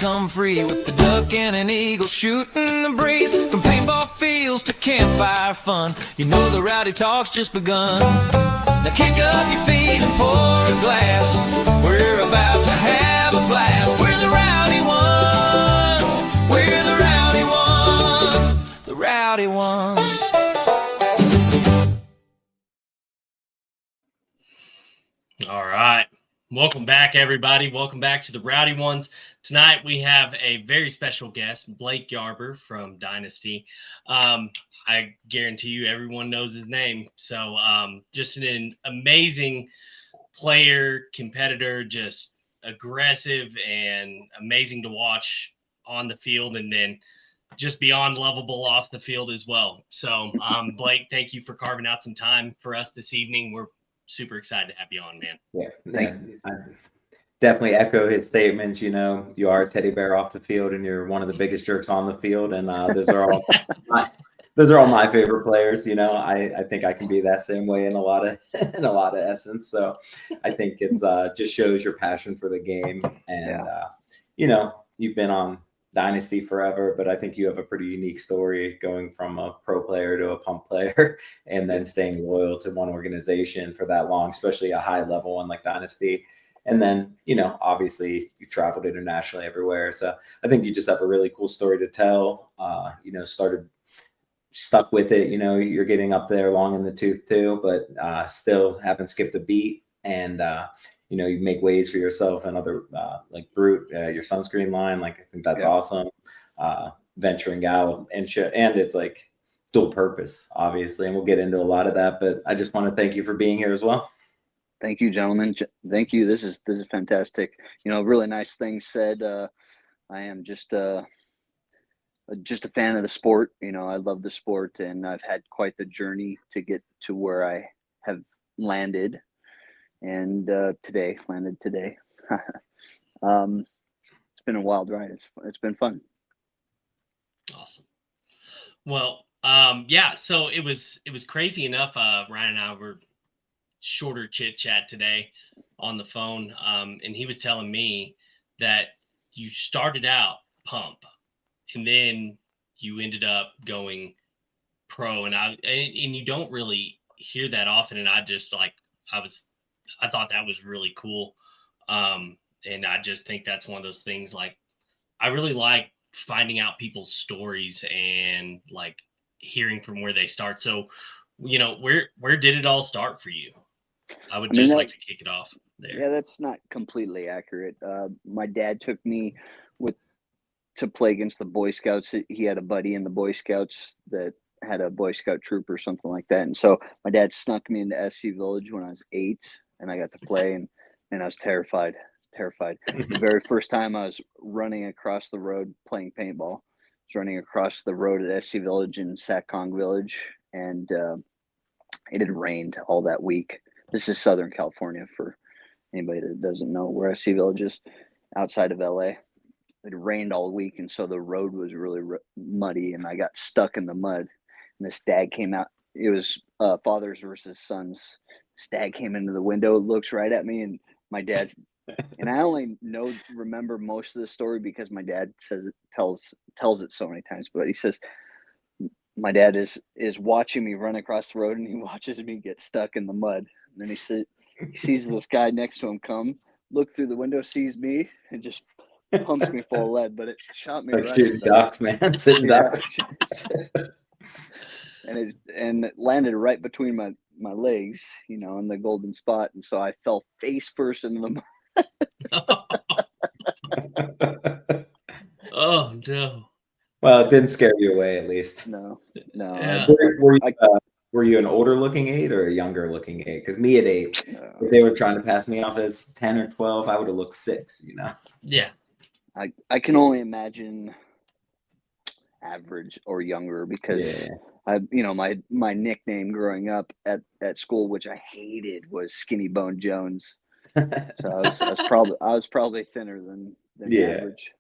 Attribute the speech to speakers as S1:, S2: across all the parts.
S1: come free with the duck and an eagle shooting the breeze. From paintball fields to campfire fun, you know the rowdy talk's just begun. Now kick up your feet and pour a glass. We're about to have a blast. We're the rowdy ones. We're the rowdy ones. The rowdy ones.
S2: All right. Welcome back, everybody. Welcome back to the Rowdy Ones. Tonight we have a very special guest, Blake Yarber from Dynasty. I guarantee you everyone knows his name. So just an amazing player, competitor, just aggressive and amazing to watch on the field, and then just beyond lovable off the field as well. So Blake, thank you for carving out some time for us this evening. We're super excited to have you on, man.
S3: Yeah. I definitely echo his statements. You know, you are a teddy bear off the field, and you're one of the biggest jerks on the field. And those are all my favorite players. You know, I think I can be that same way in a lot of essence. So I think it's just shows your passion for the game. And you know, you've been on Dynasty forever, but I think you have a pretty unique story going from a pro player to a pump player and then staying loyal to one organization for that long, especially a high level one like Dynasty. And then, you know, obviously you've traveled internationally everywhere. So I think you just have a really cool story to tell. You know, stuck with it. You know, you're getting up there long in the tooth too, but still haven't skipped a beat. And you know, you make ways for yourself and other like Brute, your sunscreen line. Like, I think that's awesome. Venturing out and shit. And it's like dual purpose, obviously. And we'll get into a lot of that, but I just want to thank you for being here as well.
S4: Thank you, gentlemen. Thank you. This is fantastic. You know, really nice things said. I am just a fan of the sport. You know, I love the sport, and I've had quite the journey to get to where I have landed. And landed today. It's been a wild ride. It's been fun.
S2: Awesome. Well, so it was crazy enough. Ryan and I were shorter chit chat today on the phone. And he was telling me that you started out pump and then you ended up going pro, and you don't really hear that often. And I thought that was really cool. And I just think that's one of those things, like, I really like finding out people's stories and like hearing from where they start. So, you know, where did it all start for you? I would like to kick it off there.
S4: Yeah, that's not completely accurate. My dad took me to play against the Boy Scouts. He had a buddy in the Boy Scouts that had a Boy Scout troop or something like that. And so my dad snuck me into SC Village when I was 8, and I got to play, and I was terrified. The very first time I was running across the road playing paintball. I was running across the road at SC Village in Satcong Village, and it had rained all that week. This is Southern California, for anybody that doesn't know where SC Village is, outside of LA. It rained all week, and so the road was really muddy, and I got stuck in the mud. And this dad came out. It was fathers versus sons. This dad came into the window, looks right at me, and my dad's. And I only remember most of the story because my dad tells it so many times. But he says my dad is watching me run across the road, and he watches me get stuck in the mud. And then he sees this guy next to him come, look through the window, sees me, and just pumps me full of lead. But it shot me
S3: like
S4: right
S3: shooting ducks, man, sitting ducks.
S4: And it landed right between my legs, you know, in the golden spot, and so I fell face first into the mud.
S2: Oh no!
S3: Well, it didn't scare you away, at least.
S4: No.
S2: Yeah.
S3: Were you an older looking 8 or a younger looking 8? Because me at 8, if they were trying to pass me off as 10 or 12, I would have looked 6. You know.
S2: Yeah.
S4: I can only imagine average or younger, because my nickname growing up at school, which I hated, was Skinny Bone Jones. So I was probably thinner than average.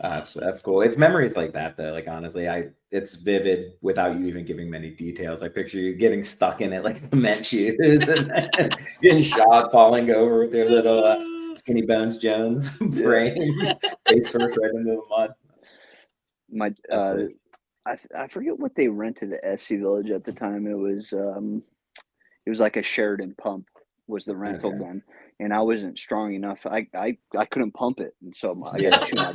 S3: That's cool. It's memories like that, though. Like, honestly, it's vivid without you even giving many details. I picture you getting stuck in it like cement shoes and getting shot, falling over with your little Skinny Bones Jones frame, face first right into the mud.
S4: My
S3: Definitely.
S4: I forget what they rented at SC Village at the time. It was like a Sheridan pump was the rental
S3: Okay.
S4: gun, and I wasn't strong enough. I couldn't pump it, and so I got
S3: Yeah.
S4: to shoot my.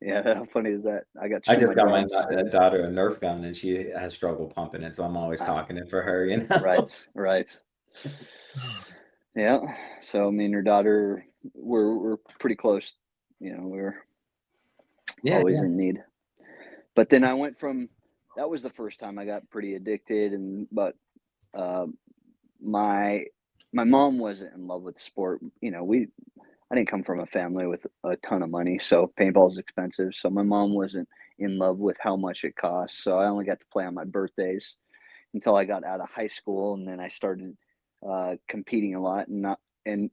S4: Yeah, how funny is that? I got to
S3: I
S4: shoot
S3: just
S4: my
S3: got my
S4: dad's.
S3: daughter a Nerf gun, and she has trouble pumping it, so I'm always
S4: Ah,
S3: cocking it for her, you know?
S4: right. Yeah. So me and your daughter, we're pretty close. We're
S3: Yeah,
S4: always
S3: yeah.
S4: in need. But then I went from that was the first time I got pretty addicted, but uh, my my mom wasn't in love with the sport. I didn't come from a family with a ton of money, so paintball is expensive. So my mom wasn't in love with how much it costs. So I only got to play on my birthdays until I got out of high school, and then I started competing a lot, and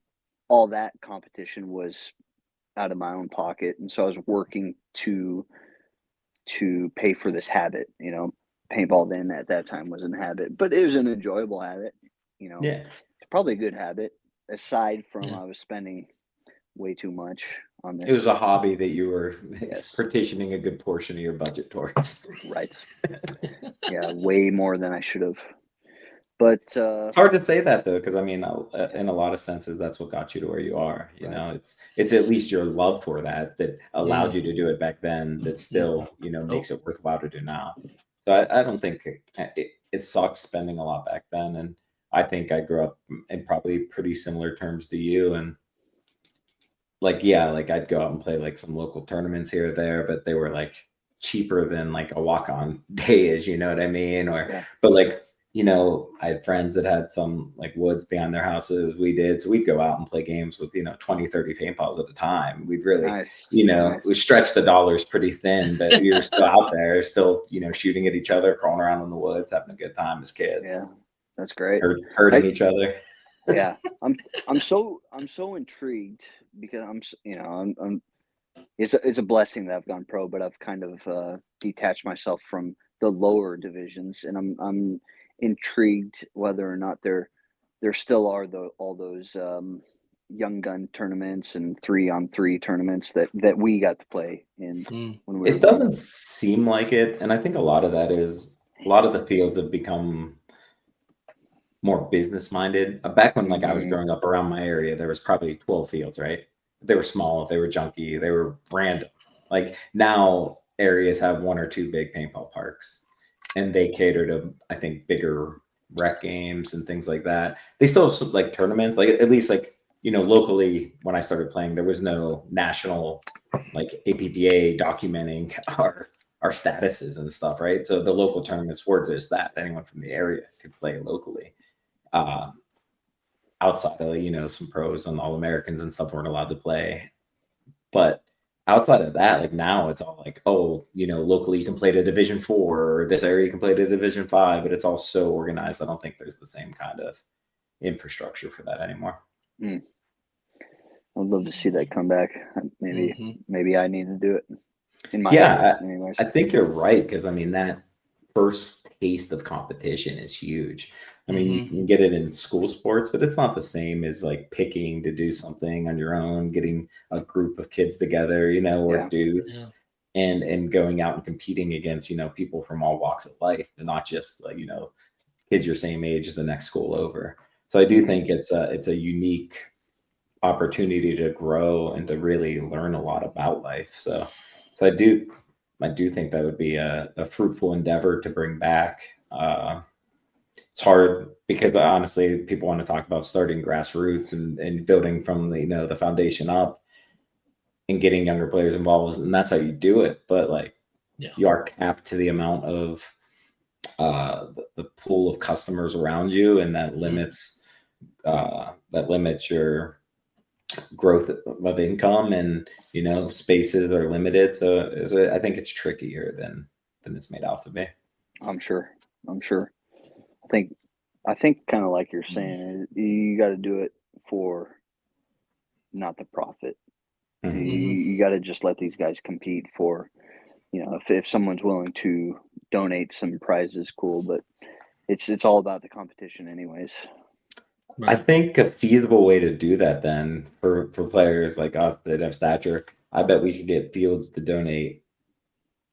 S4: all that competition was out of my own pocket, and so I was working to pay for this habit. Paintball then at that time was a habit, but it was an enjoyable habit.
S3: Yeah.
S4: It's probably a good habit aside from
S2: Yeah.
S4: I was spending way too much on
S3: It
S4: this.
S3: was a hobby that you were
S4: Yes,
S3: partitioning a good portion of your budget towards.
S4: right. Yeah, way more than I should have. But
S3: It's hard to say that though, because I mean, in a lot of senses, that's what got you to where you are. You
S4: right.
S3: know, it's at least your love for that allowed
S2: Mm.
S3: you to do it back then. That still,
S2: Oh,
S3: makes it worthwhile to do now. So I don't think it sucks spending a lot back then. And I think I grew up in probably pretty similar terms to you. And like, yeah, like I'd go out and play like some local tournaments here or there, but they were like cheaper than like a walk-on day is, you know what I mean?
S4: Yeah,
S3: But like, I had friends that had some like woods behind their houses. We did. So we'd go out and play games with, 20, 30 paintballs at a time. We'd really,
S4: nice,
S3: we
S4: nice.
S3: stretched the dollars pretty thin, but we were still out there, still, shooting at each other, crawling around in the woods, having a good time as
S4: Yeah,
S3: kids,
S4: that's great.
S3: hurting
S4: I
S3: each other.
S4: yeah, I'm so intrigued because it's a blessing that I've gone pro, but I've kind of detached myself from the lower divisions, and I'm intrigued whether or not there still are all those young gun tournaments and 3-on-3 tournaments that we got to play in
S2: mm.
S4: when we were
S3: It
S4: young.
S3: doesn't seem like it, and I think a lot of that is a lot of the fields have become more business minded. Back when like I was
S4: Hmm.
S3: growing up around my area, there was probably 12 fields, right? They were small, they were junky, they were random. Like now areas have one or two big paintball parks and they cater to I think bigger rec games and things like that. They still have some, like tournaments, like at least like locally when I started playing, there was no national like APPA documenting our statuses and stuff, right? So the local tournaments were just that anyone from the area could play locally. Uh, Outside of some pros and all Americans and stuff weren't allowed to play, but outside of that, like now it's all like, oh, locally you can play to Division 4 or this area you can play to Division 5, but it's all so organized. I don't think there's the same kind of infrastructure for that anymore.
S4: I'd love to see that come back. Maybe I need to do it in my area,
S3: Yeah,
S4: anyways.
S3: I think you're right because I mean that first taste of competition is huge. I mean, you can get it in school sports, but it's not the same as like picking to do something on your own, getting a group of kids together, or
S4: Yeah,
S3: dudes,
S2: Yeah.
S3: and going out and competing against people from all walks of life, and not just like kids your same age the next school over. So I do think it's a unique opportunity to grow and to really learn a lot about life. So I do think that would be a fruitful endeavor to bring back. It's hard because honestly, people want to talk about starting grassroots and building from the foundation up and getting younger players involved, and that's how you do it. But like
S2: Yeah.
S3: you are capped to the amount of the pool of customers around you, and that limits your growth of income, and spaces are limited. So I think it's trickier than it's made out to be.
S4: I'm sure. I think kind of like you're saying, you got to do it for not the profit. You got to just let these guys compete for, if someone's willing to donate some prizes, cool. But it's all about the competition, anyways.
S3: I think a feasible way to do that then for players like us that have stature, I bet we could get fields to donate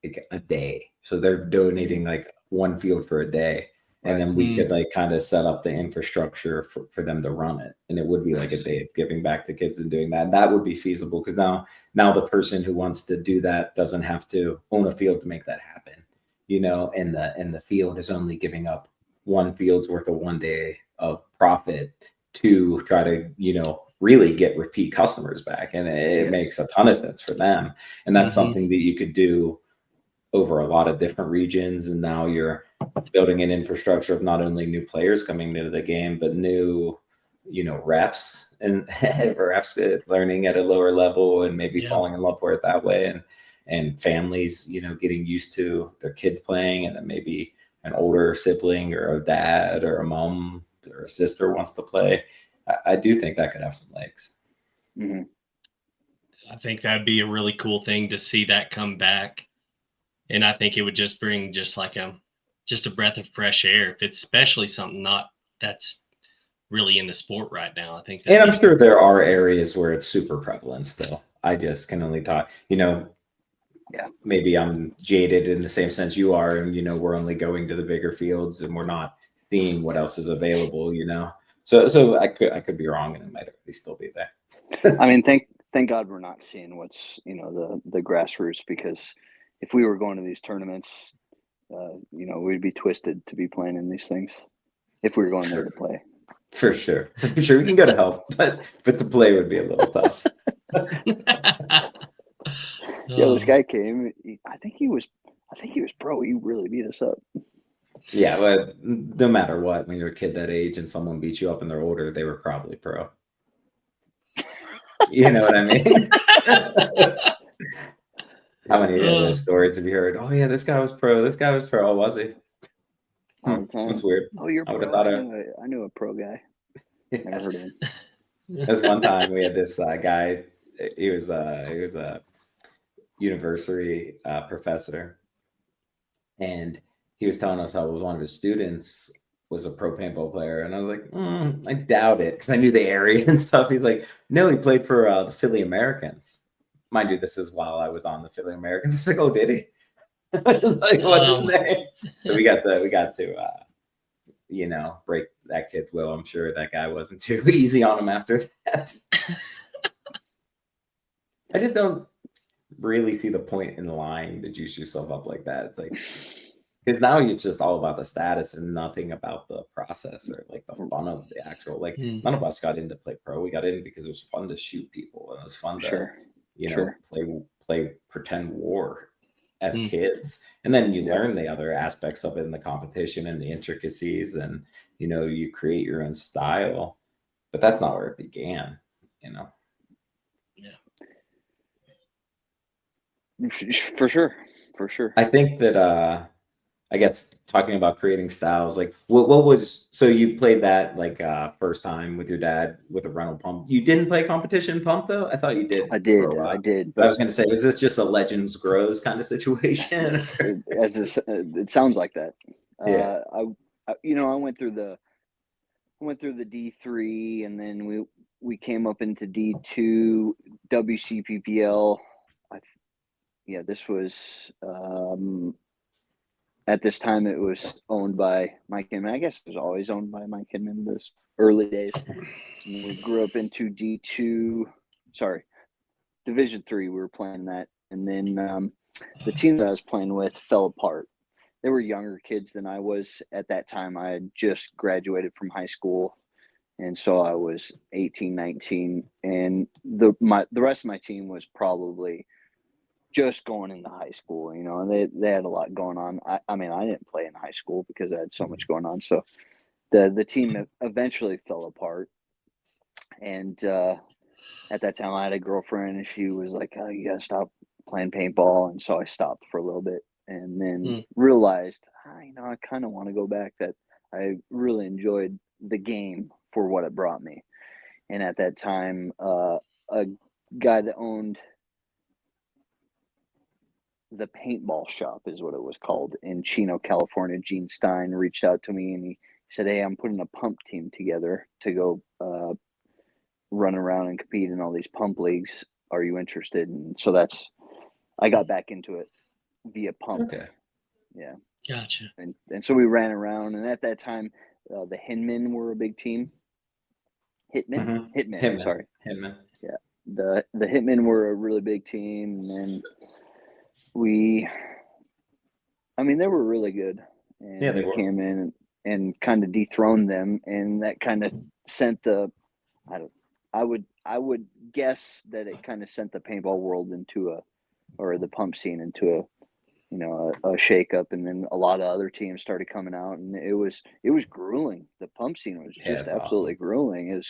S3: like a day. So they're donating like one field for a day. And then we could like kind of set up the infrastructure for them to run it. And it would be like a day of giving back to kids and doing that. And that would be feasible because now the person who wants to do that doesn't have to own a field to make that happen, and the field is only giving up one field's worth of one day of profit to try to, really get repeat customers back. And it makes a ton of sense for them. And that's something that you could do over a lot of different regions. And now you're building an infrastructure of not only new players coming into the game, but new, refs and refs learning at a lower level and maybe falling in love with it that way. And families, getting used to their kids playing, and then maybe an older sibling or a dad or a mom or a sister wants to play. I do think that could have some legs.
S4: Mm-hmm.
S2: I think that'd be a really cool thing to see that come back. And I think it would just bring just a breath of fresh air. If it's especially something that's really in the sport right now. I think.
S3: And I'm sure there are areas where it's super prevalent still. I just can only talk, maybe I'm jaded in the same sense you are. And, we're only going to the bigger fields and we're not seeing what else is available, So I could be wrong and it might already still be there.
S4: I mean, thank God we're not seeing what's, the grassroots, because if we were going to these tournaments, we'd be twisted to be playing in these things if we were going there to play.
S3: For sure. Sure, we can go to help, but the play would be a little tough.
S4: This guy came. I think he was pro. He really beat us up.
S3: Yeah, but no matter what, when you're a kid that age and someone beats you up and they're older, they were probably pro. You know what I mean? How many of those stories have you heard? Oh yeah, this guy was pro. This guy was pro. Oh, was he?
S4: All the time.
S3: That's weird.
S4: Oh, you're pro. I knew a pro guy. Never heard of him.
S3: There's one time we had this guy. He was a university professor, and he was telling us how one of his students was a pro paintball player, and I was like, I doubt it, because I knew the area and stuff. He's like, no, he played for the Philly Americans. Mind you, this is while I was on the Philly Americans. I was like, oh, did he? I was like, what's his name? So we got to break that kid's will. I'm sure that guy wasn't too easy on him after that. I just don't really see the point in lying to juice yourself up like that. It's like, because now it's just all about the status and nothing about the process or like the fun of the actual, like none of us got into play pro. We got in because it was fun to shoot people and it was fun to play pretend war as kids. And then you learn the other aspects of it in the competition and the intricacies, and you create your own style. But that's not where it began,
S2: Yeah.
S4: For sure.
S3: I think that I guess talking about creating styles, like what was, so you played that like first time with your dad with a rental pump. You didn't play competition pump though? I thought you did.
S4: I did.
S3: But I was going to say, is this just a Legends Grows kind of situation?
S4: It sounds like that.
S3: Yeah.
S4: I went through the D3, and then we came up into D2 WCPPL. This was at this time it was owned by Mike Hinman. I guess it was always owned by Mike Hinman in this early days. And we grew up into Division 3. We were playing that, and then the team that I was playing with fell apart. They were younger kids than I was at that time. I had just graduated from high school, and so I was 18, 19, and the rest of my team was probably just going into high school, and they had a lot going on. I mean, I didn't play in high school because I had so much going on. So the team eventually fell apart. And at that time I had a girlfriend, and she was like, oh, you gotta stop playing paintball. And so I stopped for a little bit, and then realized, I kind of want to go back, that I really enjoyed the game for what it brought me. And at that time, a guy that owned the paintball shop, is what it was called, in Chino, California, Gene Stein, reached out to me, and he said, "Hey, I'm putting a pump team together to go run around and compete in all these pump leagues. Are you interested?" And so I got back into it via pump.
S3: Okay.
S4: Yeah.
S2: Gotcha.
S4: And so we ran around, and at that time, the Hinmen were a big team. Hitmen. Sorry.
S3: Hitman.
S4: Yeah. The Hitmen were a really big team, and they were really good. And
S3: Yeah, they
S4: we
S3: were.
S4: came in and kind of dethroned them, and that kind of sent I would guess that it kind of sent the paintball world or the pump scene into a shakeup, and then a lot of other teams started coming out, and it was grueling. The pump scene was just
S3: it's
S4: absolutely
S3: awesome.
S4: grueling.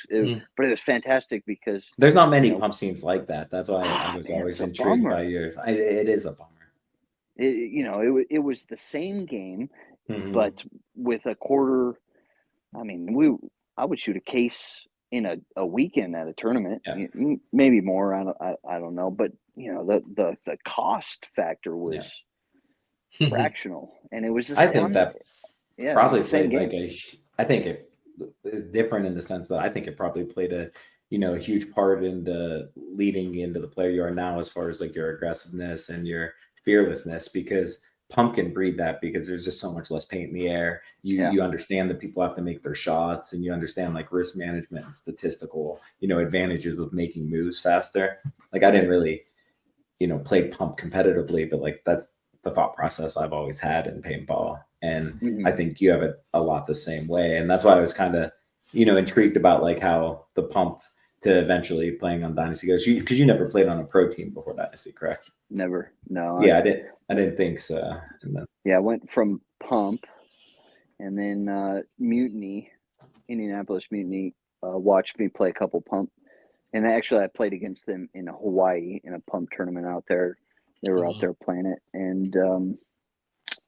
S4: But it was fantastic because
S3: There's not many pump scenes like that. That's why I was
S4: man,
S3: always
S4: it's a
S3: intrigued
S4: bummer.
S3: by yours. It is a bummer.
S4: It was the same game, but with a quarter. I mean, I would shoot a case in a weekend at a tournament, maybe more. I don't know, but the cost factor was fractional, and it was the
S3: I
S4: same.
S3: think that
S4: Yeah,
S3: probably
S4: it was the same
S3: played
S4: game.
S3: I think it is different in the sense that I think it probably played a huge part into leading into the player you are now, as far as like your aggressiveness and your fearlessness, because pump can breed that, because there's just so much less paint in the air. You understand that people have to make their shots, and you understand like risk management and statistical advantages of making moves faster. Like I didn't really play pump competitively, but like that's the thought process I've always had in paintball. And I think you have it a lot the same way. And that's why I was kind of, intrigued about like how the pump to eventually playing on Dynasty goes. Because you never played on a pro team before Dynasty, correct?
S4: Never. No.
S3: Yeah, I didn't think so. And then,
S4: I went from pump, and then Mutiny, Indianapolis Mutiny, watched me play a couple pump. And actually, I played against them in Hawaii in a pump tournament out there. They were out there playing it. And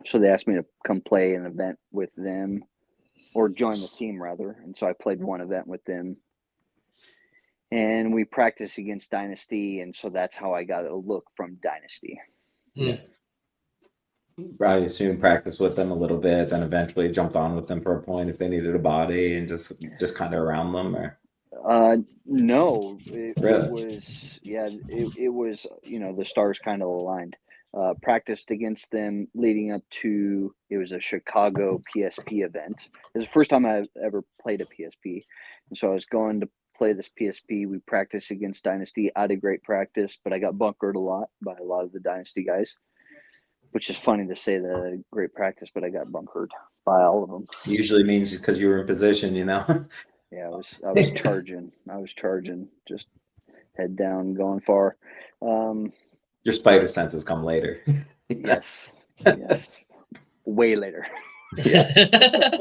S4: so they asked me to come play an event with them, or join the team rather. And so I played one event with them. And we practiced against Dynasty. And so that's how I got a look from Dynasty.
S3: Yeah. I assume practice with them a little bit, then eventually jumped on with them for a point if they needed a body, and just kind of around them, or
S4: no, it
S3: really?
S4: was it was the stars kind of aligned. Practiced against them leading up to, it was a Chicago PSP event. It was the first time I ever played a PSP, and so I was going to play this PSP. We practiced against Dynasty. I had a great practice, but I got bunkered a lot by a lot of the Dynasty guys, which is funny to say that I had great practice, but I got bunkered by all of them.
S3: Usually means because you were in position,
S4: Yeah, I was charging. I was charging, just head down, going far.
S3: Your spider senses come later.
S4: Yes, way later.
S3: Yeah.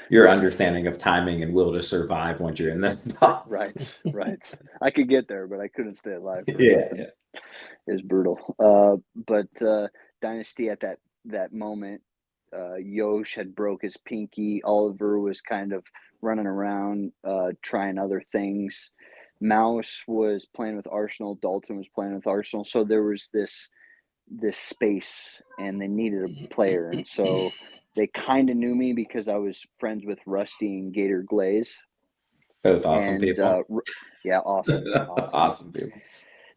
S3: Your understanding of timing and will to survive once you're in the top.
S4: Right. I could get there, but I couldn't stay alive.
S3: Yeah.
S4: It was brutal. But Dynasty at that moment, Yosh had broke his pinky. Oliver was kind of running around, trying other things. Mouse was playing with Arsenal. Dalton was playing with Arsenal. So there was this space, and they needed a player. And so they kind of knew me because I was friends with Rusty and Gator Glaze.
S3: Both awesome people.
S4: Awesome.
S3: Awesome people.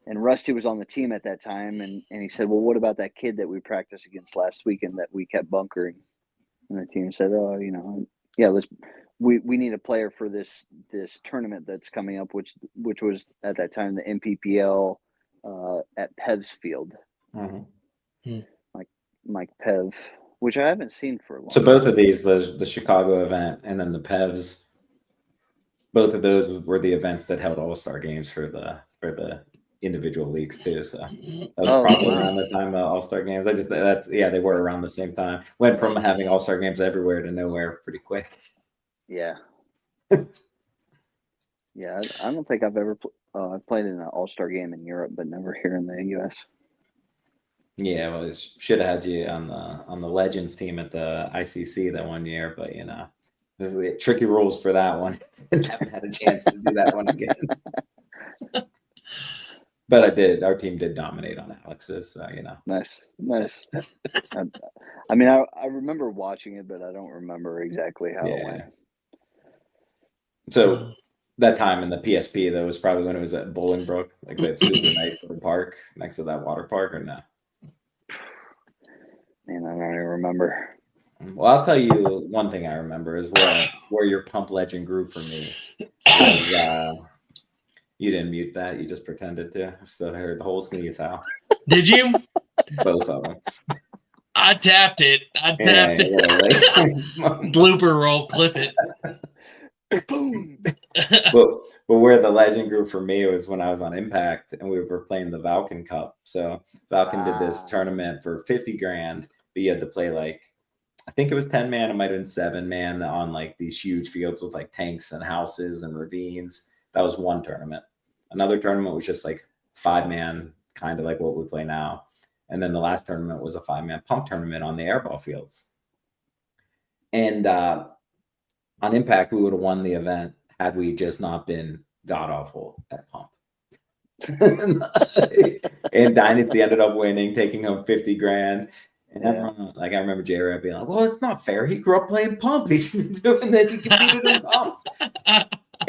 S4: And Rusty was on the team at that time, and he said, "Well, what about that kid that we practiced against last weekend that we kept bunkering?" And the team said, "Oh, we need a player for this tournament that's coming up, which was at that time the MPPL at Pev's Field."
S3: Mm-hmm.
S4: Mike Pev, which I haven't seen for a long
S3: time. So both of these, the Chicago event and then the Pevs, both of those were the events that held All-Star games for the individual leagues too. So that was probably around the time of All-Star games. They were around the same time. Went from having All-Star games everywhere to nowhere pretty quick.
S4: Yeah. Yeah, I don't think I've ever I've played in an All-Star game in Europe, but never here in the U.S.
S3: Yeah, well, it should have had you on the Legends team at the ICC that one year, but we had tricky rules for that one. Haven't had a chance to do that one again. But our team did dominate on Alex's, so, you know.
S4: Nice. I mean, I remember watching it, but I don't remember exactly how it went.
S3: So that time in the PSP, that was probably when it was at Bolingbrook, like that super nice little park next to that water park, or no?
S4: Man, I don't even remember.
S3: Well, I'll tell you one thing I remember is where your pump legend grew for me was you didn't mute that, you just pretended to. I still heard the whole sneeze, Hal.
S2: Did you?
S3: Both of them.
S2: I tapped it. Blooper roll, clip it.
S4: Boom.
S3: but where the legend grew for me was when I was on Impact and we were playing the Valken Cup. So Valken did this tournament for 50 grand, but you had to play like, I think it was 10 man, it might have been 7 man on like these huge fields with like tanks and houses and ravines. That was one tournament. Another tournament was just like 5 man, kind of like what we play now. And then the last tournament was a 5-man pump tournament on the airball fields. And on Impact, we would have won the event had we just not been god awful at pump. And Dynasty ended up winning, taking home 50 grand. And everyone, like, I remember J-Rab being like, well, it's not fair. He grew up playing pump. He's been doing this. He competed in pump.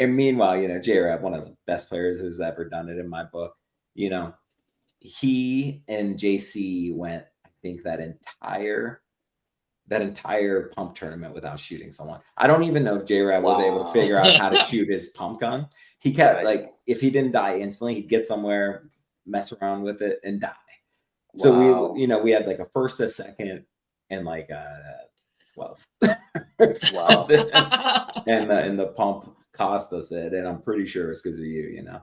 S3: And meanwhile, you know, J-Rab, one of the best players who's ever done it in my book, you know, he and JC went, I think, that entire pump tournament without shooting someone. I don't even know if J-Rab was able to figure out how to shoot his pump gun. He kept like, if he didn't die instantly, he'd get somewhere, mess around with it, and die. So we had like a first, a second, and like 12.
S4: Wow.
S3: And the pump cost us it, and I'm pretty sure it's because of you, you know.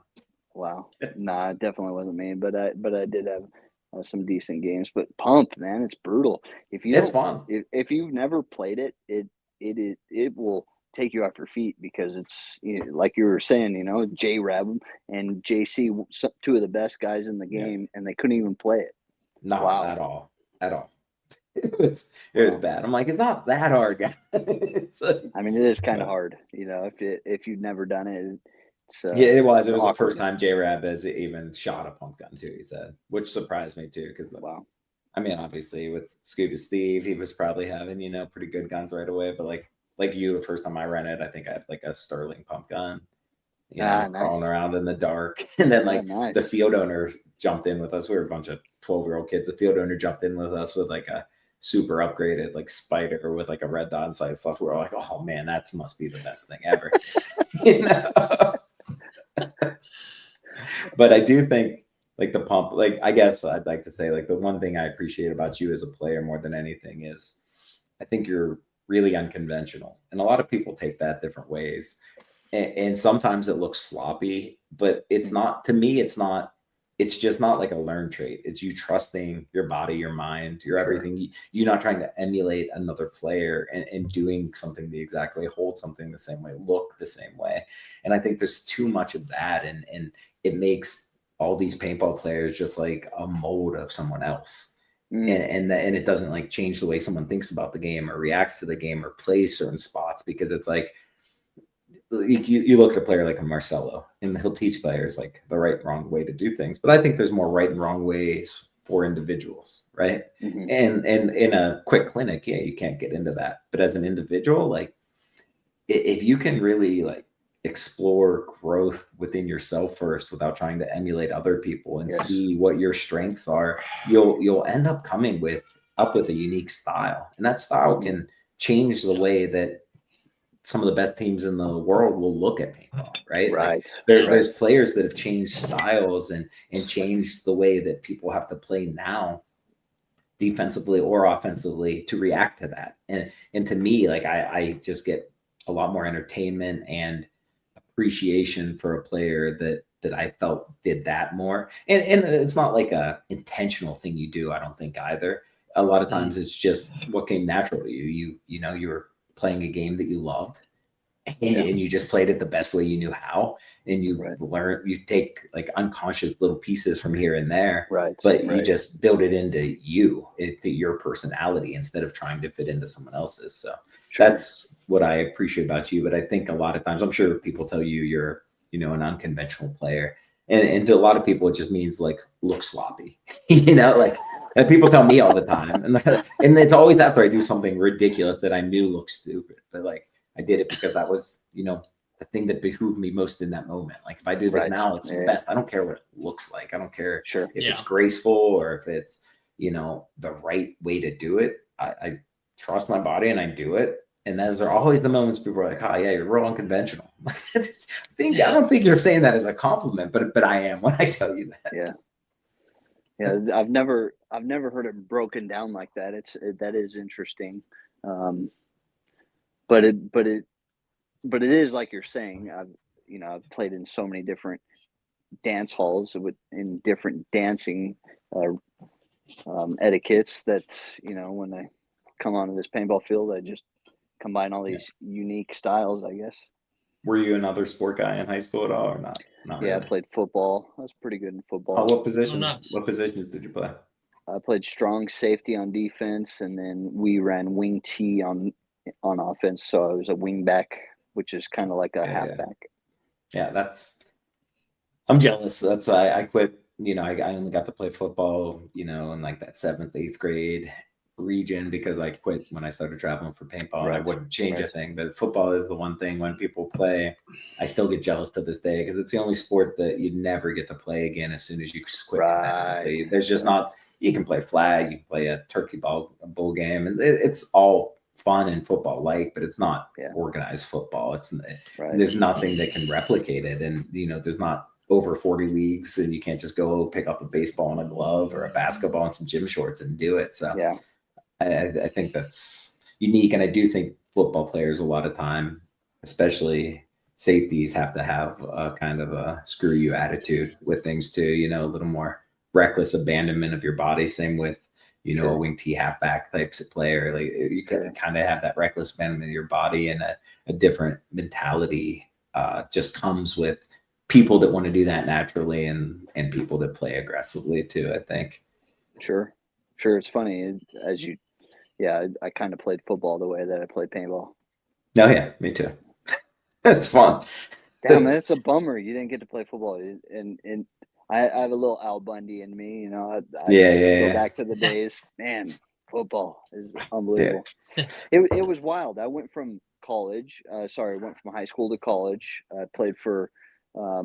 S4: Wow. Nah, it definitely wasn't me, but I did have some decent games. But pump, man, it's brutal.
S3: It's fun.
S4: If you've never played it, it will take you off your feet because it's, you know, like you were saying, you know, J-Rab and JC, two of the best guys in the game, and they couldn't even play it.
S3: Not at all. It was bad. I'm like, it's not that hard, guys.
S4: I mean, it is kind of hard, you know, if you've never done it.
S3: It was the first time J-Rab has even shot a pump gun too, he said, which surprised me too, because I mean, obviously with Scuba Steve, he was probably having, you know, pretty good guns right away, but like you, the first time I rented, I think I had like a Sterling pump gun, you know, crawling around in the dark. And then the field owner jumped in with us. We were a bunch of 12-year-old kids. The field owner jumped in with us with like a super upgraded like Spider with like a red dot sight stuff. We were like, oh man, that must be the best thing ever. You know? But I do think like the pump, like, I guess I'd like to say like the one thing I appreciate about you as a player more than anything is I think you're really unconventional, and a lot of people take that different ways, and sometimes it looks sloppy, but it's not, to me, it's just not like a learned trait. It's you trusting your body, your mind, your everything. You're not trying to emulate another player and doing something the exact way, hold something the same way, look the same way. And I think there's too much of that, and it makes all these paintball players just like a mold of someone else. And it doesn't like change the way someone thinks about the game or reacts to the game or plays certain spots, because it's like you look at a player like a Marcelo and he'll teach players like the right and wrong way to do things. But I think there's more right and wrong ways for individuals, right? And in a quick clinic, you can't get into that. But as an individual, like if you can really like explore growth within yourself first without trying to emulate other people and see what your strengths are, you'll end up coming up with a unique style, and that style can change the way that some of the best teams in the world will look at paintball, right? Like there's players that have changed styles and changed the way that people have to play now, defensively or offensively, to react to that. And to me, like I just get a lot more entertainment and appreciation for a player that I felt did that more. And it's not like a intentional thing you do, I don't think either. A lot of times it's just what came natural to you. You know, you were playing a game that you loved, and you just played it the best way you knew how, and you learn, you take like unconscious little pieces from here and there, but you just build it into your personality instead of trying to fit into someone else's. So that's what I appreciate about you. But I think a lot of times, I'm sure people tell you you're, you know, an unconventional player. And to a lot of people, it just means like look sloppy, like, and people tell me all the time. And it's always after I do something ridiculous that I knew looked stupid, but like I did it because that was, the thing that behooved me most in that moment. Like if I do this now, it's the best. I don't care what it looks like. I don't care if it's graceful or if it's, the right way to do it. I trust my body and I do it. And those are always the moments people are like, oh yeah, you're real unconventional. I don't think you're saying that as a compliment, but I am when I tell you that.
S4: Yeah. I've never heard it broken down like that. That is interesting. But it is like you're saying. I've played in so many different dance halls in different dancing etiquettes that when I come onto this paintball field, I just combine all these unique styles, I guess.
S3: Were you another sport guy in high school at all, or not? Not
S4: yeah,
S3: really.
S4: I played football. I was pretty good in football.
S3: Oh, what position?
S2: Oh, nice.
S3: What positions did you play?
S4: I played strong safety on defense, and then we ran wing T on offense. So I was a wing back, which is kind of like a halfback.
S3: Yeah, I'm jealous. That's why I quit. I only got to play football, in like that 7th, 8th grade region because I quit when I started traveling for paintball. And I wouldn't change a thing, but football is the one thing when people play, I still get jealous to this day because it's the only sport that you never get to play again as soon as you quit competitively. There's just not. You can play flag, you can play a turkey bowl game, and it's all fun and football like, but it's not organized football. There's nothing that can replicate it, and there's not over 40 leagues, and you can't just go pick up a baseball and a glove or a basketball and some gym shorts and do it. So I think that's unique, and I do think football players a lot of time, especially safeties, have to have a kind of a screw you attitude with things too. A little more reckless abandonment of your body. Same with a wing T halfback types of player. Like you can kind of have that reckless abandonment of your body, and a different mentality just comes with people that want to do that naturally and people that play aggressively too, I think.
S4: Sure. It's funny I kind of played football the way that I played paintball.
S3: No, yeah, me too. It's fun.
S4: Damn, man, it's a bummer you didn't get to play football. And I have a little Al Bundy in me, I go back to the days. Man, football is unbelievable. It was wild. I went from high school to college. I played for I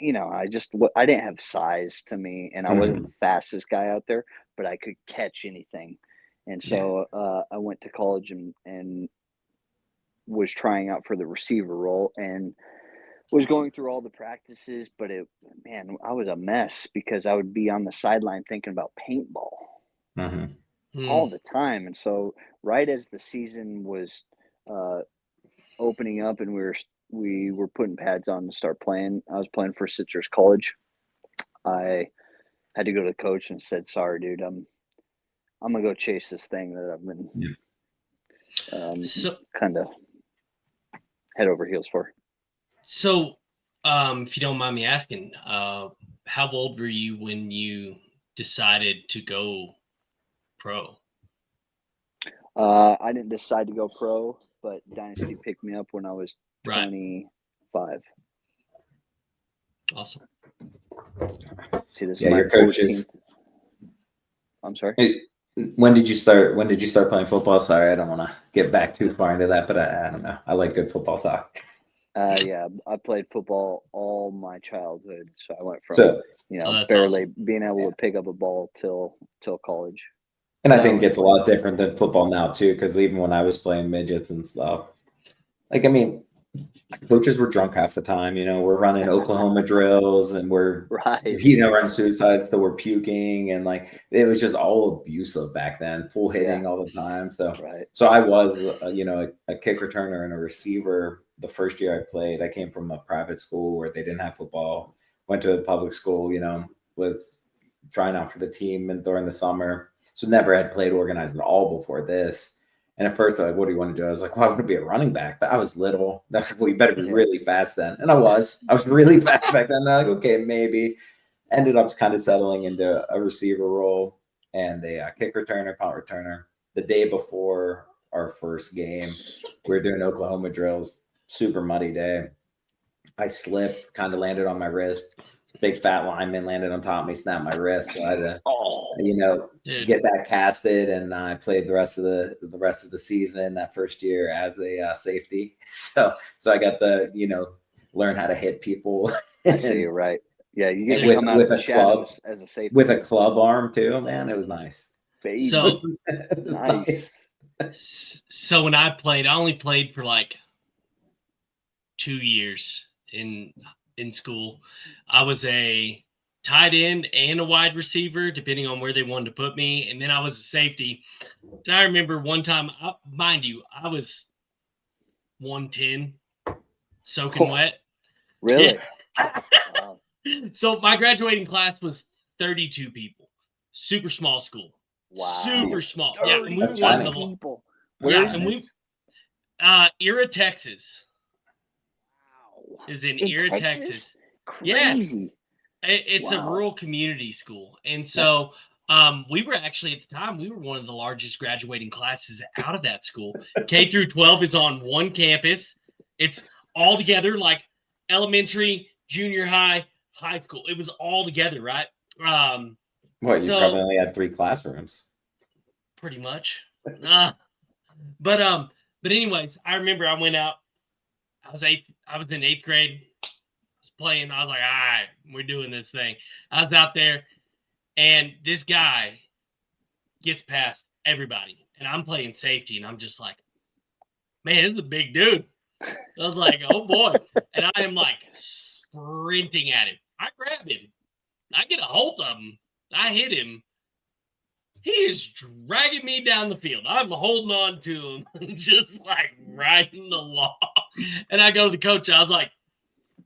S4: didn't have size to me, and I wasn't the fastest guy out there, but I could catch anything. And so I went to college and was trying out for the receiver role and was going through all the practices, but I was a mess because I would be on the sideline thinking about paintball all the time. And so right as the season was opening up and we were putting pads on to start playing, I was playing for Citrus College. I had to go to the coach and said, sorry, dude, I'm gonna go chase this thing that I've been kind of head over heels for.
S2: So, if you don't mind me asking, how old were you when you decided to go pro?
S4: I didn't decide to go pro, but Dynasty picked me up when I was 25.
S2: Awesome.
S4: See, this is
S3: your coaches.
S4: I'm sorry.
S3: Hey, when did you start playing football? Sorry, I don't want to get back too far into that, but I don't know. I like good football talk.
S4: I played football all my childhood, so I went from barely being able to pick up a ball till college.
S3: And I think it's a lot different than football now too, because even when I was playing midgets and stuff, coaches were drunk half the time. We're running Oklahoma drills and we're running suicides, so we're puking, and it was just all abusive back then, full hitting all the time. So I was a kick returner and a receiver. The first year I played, I came from a private school where they didn't have football. Went to a public school, was trying out for the team and during the summer. So never had played organized at all before this. And at first, they're like, what do you want to do? I was like, well, I want to be a running back. But I was little. Well, you better be really fast then. And I was really fast back then. They're like, okay, maybe. Ended up kind of settling into a receiver role and a kick returner, punt returner. The day before our first game, we were doing Oklahoma drills. Super muddy day. I slipped, kind of landed on my wrist. big fat lineman landed on top of me, snapped my wrist. So I had to,
S2: Dude.
S3: get that casted, and I played the rest of the season that first year as a safety. So I got to learn how to hit people.
S4: I see. Right. Yeah, you get to
S3: with
S4: come out of the
S3: a club
S4: shadows as a safety
S3: with a club arm too. Man, it was nice.
S4: baby.
S2: So
S3: It was
S4: nice.
S2: So when I played, I only played for like 2 years in school. I was a tight end and a wide receiver, depending on where they wanted to put me. And then I was a safety. And I remember one time, mind you, I was 110, soaking wet.
S4: Really?
S2: Yeah.
S4: Wow.
S2: So my graduating class was 32 people. Super small school.
S4: Wow.
S2: Super small. Yeah, and we were
S3: That's
S2: one of
S3: tiny.
S2: the
S4: people.
S2: Yeah,
S4: Where is
S2: and
S4: this?
S2: Era, Texas.
S4: Wow.
S2: Is in
S4: In
S2: Era,
S4: Texas?
S2: Texas. Yeah.
S4: Crazy.
S2: It's a
S4: Wow.
S2: rural community school. And so we were actually, at the time, we were one of the largest graduating classes out of that school. K through 12 is on one campus. It's all together, like elementary, junior high, high school. It was all together, right?
S3: What, you
S2: So-
S3: probably only had 3 classrooms.
S2: Pretty much. But anyways, I remember I went out. I was in 8th grade. I was playing. I was like, all right, we're doing this thing. I was out there, and this guy gets past everybody, and I'm playing safety, and I'm just like, man, this is a big dude. I was like, oh boy. And I am like sprinting at him. I grab him. I get a hold of him. I hit him. He is dragging me down the field. I'm holding on to him, just like riding along. And I go to the coach. I was like,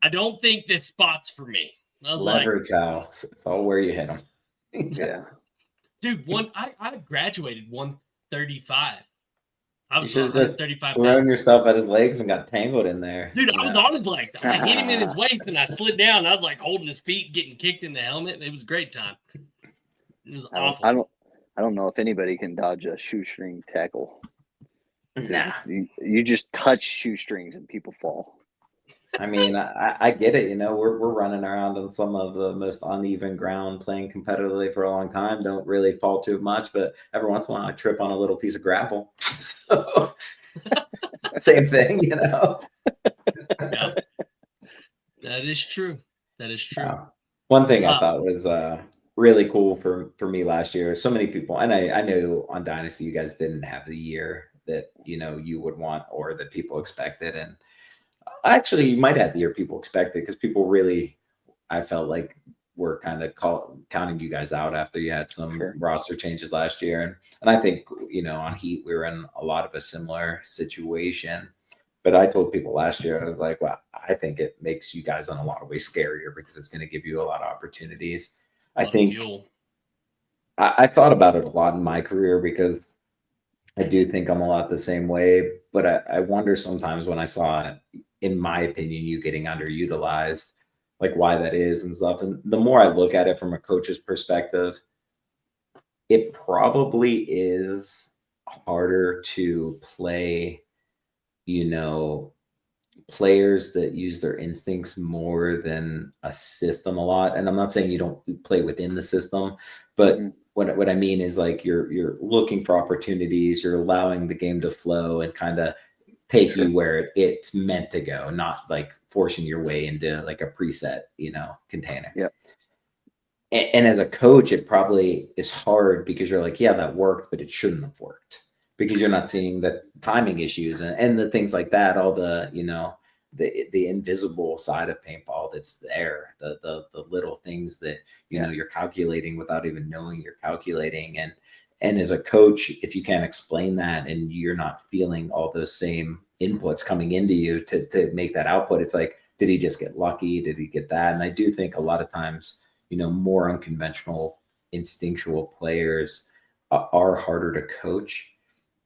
S2: I don't think this spot's for me. I was
S3: Leverage out. It's all where you hit them.
S4: Yeah.
S2: dude, I graduated 135. I
S3: You
S2: was
S3: should have just
S2: 135
S3: thrown
S2: pounds.
S3: yourself at his legs and got tangled in there.
S2: Dude,
S3: you
S2: I was
S3: know?
S2: on his legs. I hit him in his waist, and I slid down. I was like holding his feet, getting kicked in the helmet. It was a great time. It was awful.
S4: I don't know if anybody can dodge a shoestring tackle.
S3: Nah.
S4: You just touch shoestrings and people fall.
S3: I mean, I get it. We're running around on some of the most uneven ground, playing competitively for a long time. Don't really fall too much, but every once in a while I trip on a little piece of gravel. So same thing,
S2: Yeah. That is true. That is true.
S3: One thing I thought was really cool for me last year. So many people, and I know on Dynasty you guys didn't have the year that you would want or that people expected, and actually you might have the year people expected because people really, I felt like, were kind of counting you guys out after you had some roster changes last year, and I think on Heat we were in a lot of a similar situation. But I told people last year, I was like, well, I think it makes you guys in a lot of ways scarier because it's going to give you a lot of opportunities. I think I thought about it a lot in my career because I do think I'm a lot the same way. But I wonder sometimes when I saw, in my opinion, you getting underutilized, like why that is and stuff. And the more I look at it from a coach's perspective, it probably is harder to play players that use their instincts more than a system a lot. And I'm not saying you don't play within the system, but what I mean is like you're looking for opportunities, you're allowing the game to flow and kind of take you where it's meant to go, not like forcing your way into like a preset, container.
S4: Yep.
S3: And as a coach, it probably is hard because you're like, yeah, that worked, but it shouldn't have worked. Because you're not seeing the timing issues and the things like that, all the, the invisible side of paintball that's there, the little things that, you're calculating without even knowing you're calculating. And as a coach, if you can't explain that and you're not feeling all those same inputs coming into you to make that output, it's like, did he just get lucky? Did he get that? And I do think a lot of times, more unconventional, instinctual players are harder to coach.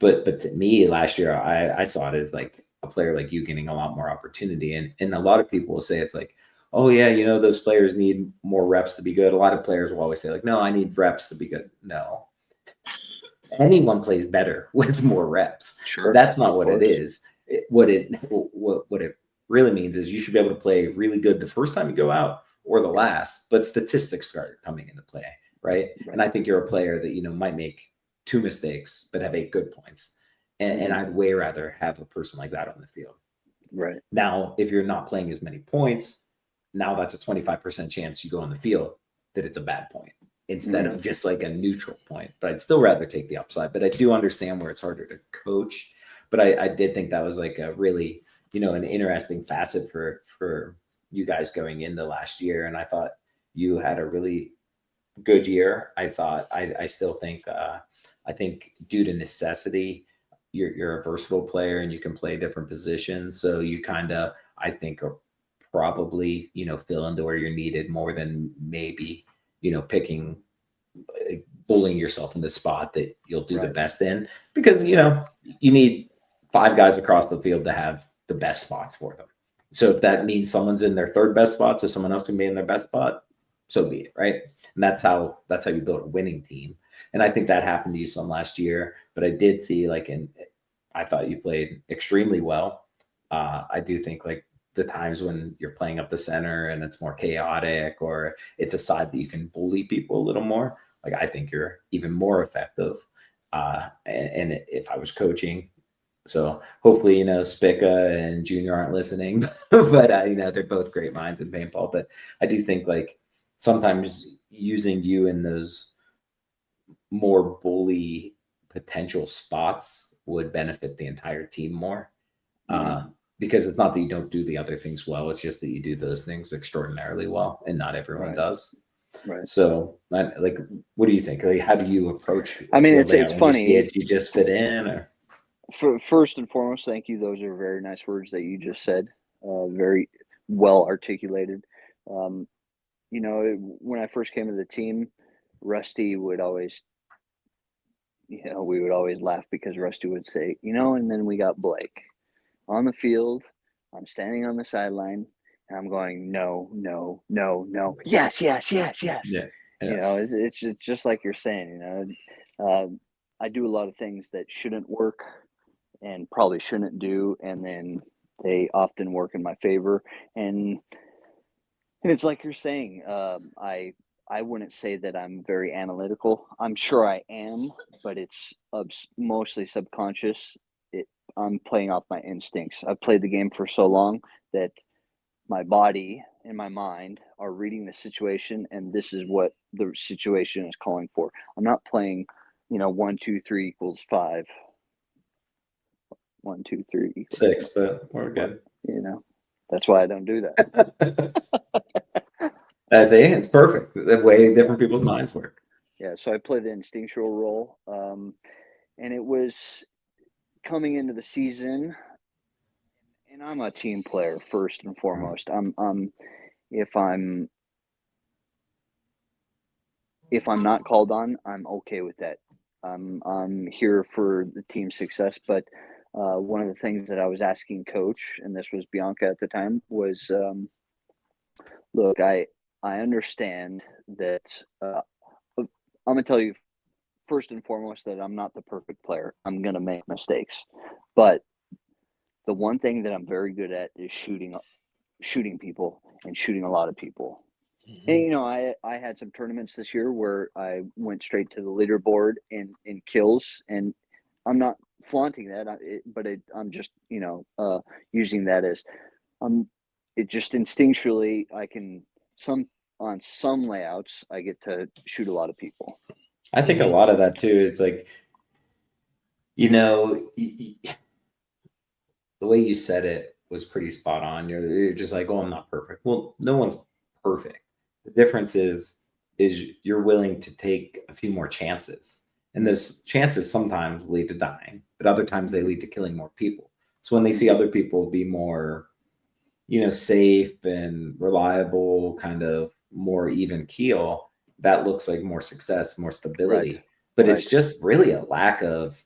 S3: But to me, last year, I saw it as like a player like you getting a lot more opportunity. And a lot of people will say it's like, oh, yeah, those players need more reps to be good. A lot of players will always say like, no, I need reps to be good. No. Anyone plays better with more reps.
S4: Sure.
S3: That's not what it is. What it really means is you should be able to play really good the first time you go out, or the last, but statistics start coming into play, right? And I think you're a player that, might make 2 mistakes, but have 8 good points. And I'd way rather have a person like that on the field.
S4: Right.
S3: Now, if you're not playing as many points, now that's a 25% chance you go on the field that it's a bad point instead of just like a neutral point. But I'd still rather take the upside. But I do understand where it's harder to coach. But I did think that was like a really, an interesting facet for you guys going into last year. And I thought you had a really good year. I still think, I think due to necessity, you're a versatile player and you can play different positions. So you kind of, I think, are probably, fill into where you're needed more than maybe, bullying yourself in the spot that you'll do the best in, because, you need 5 guys across the field to have the best spots for them. So if that means someone's in their 3rd best spot, so someone else can be in their best spot, so be it, right? And that's how you build a winning team. And I think that happened to you some last year, but I did see I thought you played extremely well. I do think the times when you're playing up the center and it's more chaotic, or it's a side that you can bully people a little more, I think you're even more effective. And if I was coaching, so hopefully, Spica and Junior aren't listening, but they're both great minds in paintball. But I do think sometimes using you in those more bully potential spots would benefit the entire team more. Because it's not that you don't do the other things well, it's just that you do those things extraordinarily well, and not everyone does.
S4: Right.
S3: So what do you think? How do you approach?
S4: I mean, it's funny.
S3: Did you just fit in, or?
S4: First and foremost, thank you. Those are very nice words that you just said. Very well articulated. When I first came to the team, Rusty would always, we would always laugh because Rusty would say, and then we got Blake on the field. I'm standing on the sideline and I'm going, no, no, no, no. Yes, yes, yes, yes.
S3: Yeah.
S4: It's just like you're saying, I do a lot of things that shouldn't work and probably shouldn't do, and then they often work in my favor. And it's like you're saying, I wouldn't say that I'm very analytical. I'm sure I am, but it's mostly subconscious. I'm playing off my instincts. I've played the game for so long that my body and my mind are reading the situation, and this is what the situation is calling for. I'm not playing, 1, 2, 3 equals 5. 1, 2, 3 equals
S3: 6, but we're good.
S4: That's why I don't do that.
S3: I think it's perfect. The way different people's minds work.
S4: Yeah, so I play the instinctual role, and it was coming into the season, and I'm a team player first and foremost. If I'm not called on, I'm okay with that. I'm here for the team's success, but one of the things that I was asking Coach, and this was Bianca at the time, was, look, I understand that I'm going to tell you first and foremost that I'm not the perfect player. I'm going to make mistakes. But the one thing that I'm very good at is shooting people and shooting a lot of people. And, I had some tournaments this year where I went straight to the leaderboard in kills, and I'm not flaunting that, I'm just, using that as, it just instinctually, I can, on some layouts, I get to shoot a lot of people.
S3: I think a lot of that too is the way you said it was pretty spot on. You're just like, oh, I'm not perfect. Well, no one's perfect. The difference is you're willing to take a few more chances. And those chances sometimes lead to dying, but other times they lead to killing more people. So when they see other people be more, safe and reliable, kind of more even keel, that looks like more success, more stability. Right. But it's just really a lack of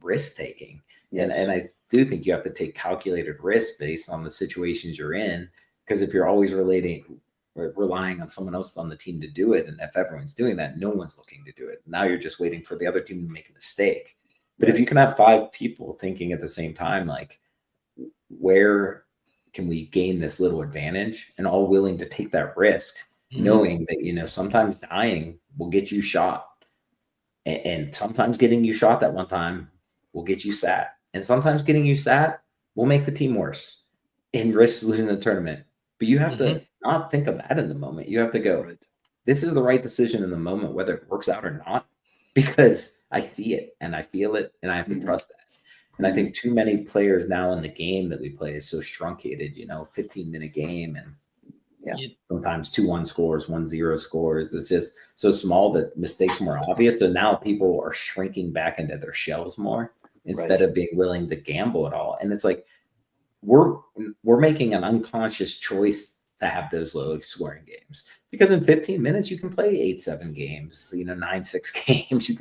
S3: risk taking. Yes. And I do think you have to take calculated risk based on the situations you're in, because if you're always relying on someone else on the team to do it, and if everyone's doing that, no one's looking to do it. Now you're just waiting for the other team to make a mistake. But if you can have 5 people thinking at the same time, where can we gain this little advantage, and all willing to take that risk, knowing that, you know, sometimes dying will get you shot. And sometimes getting you shot that one time will get you sat. And sometimes getting you sat will make the team worse and risk losing the tournament. But you have to not think of that in the moment. You have to go, this is the right decision in the moment, whether it works out or not, because I see it and I feel it and I have to trust that. And I think too many players now in the game that we play is so truncated, you know, 15-minute game, and sometimes 2-1 scores, 1-0 scores. It's just so small that mistakes are more obvious. So now people are shrinking back into their shells more instead of being willing to gamble at all. And it's like we're making an unconscious choice to have those low scoring games, because in 15 minutes you can play 8-7 games, you know, 9-6 games. You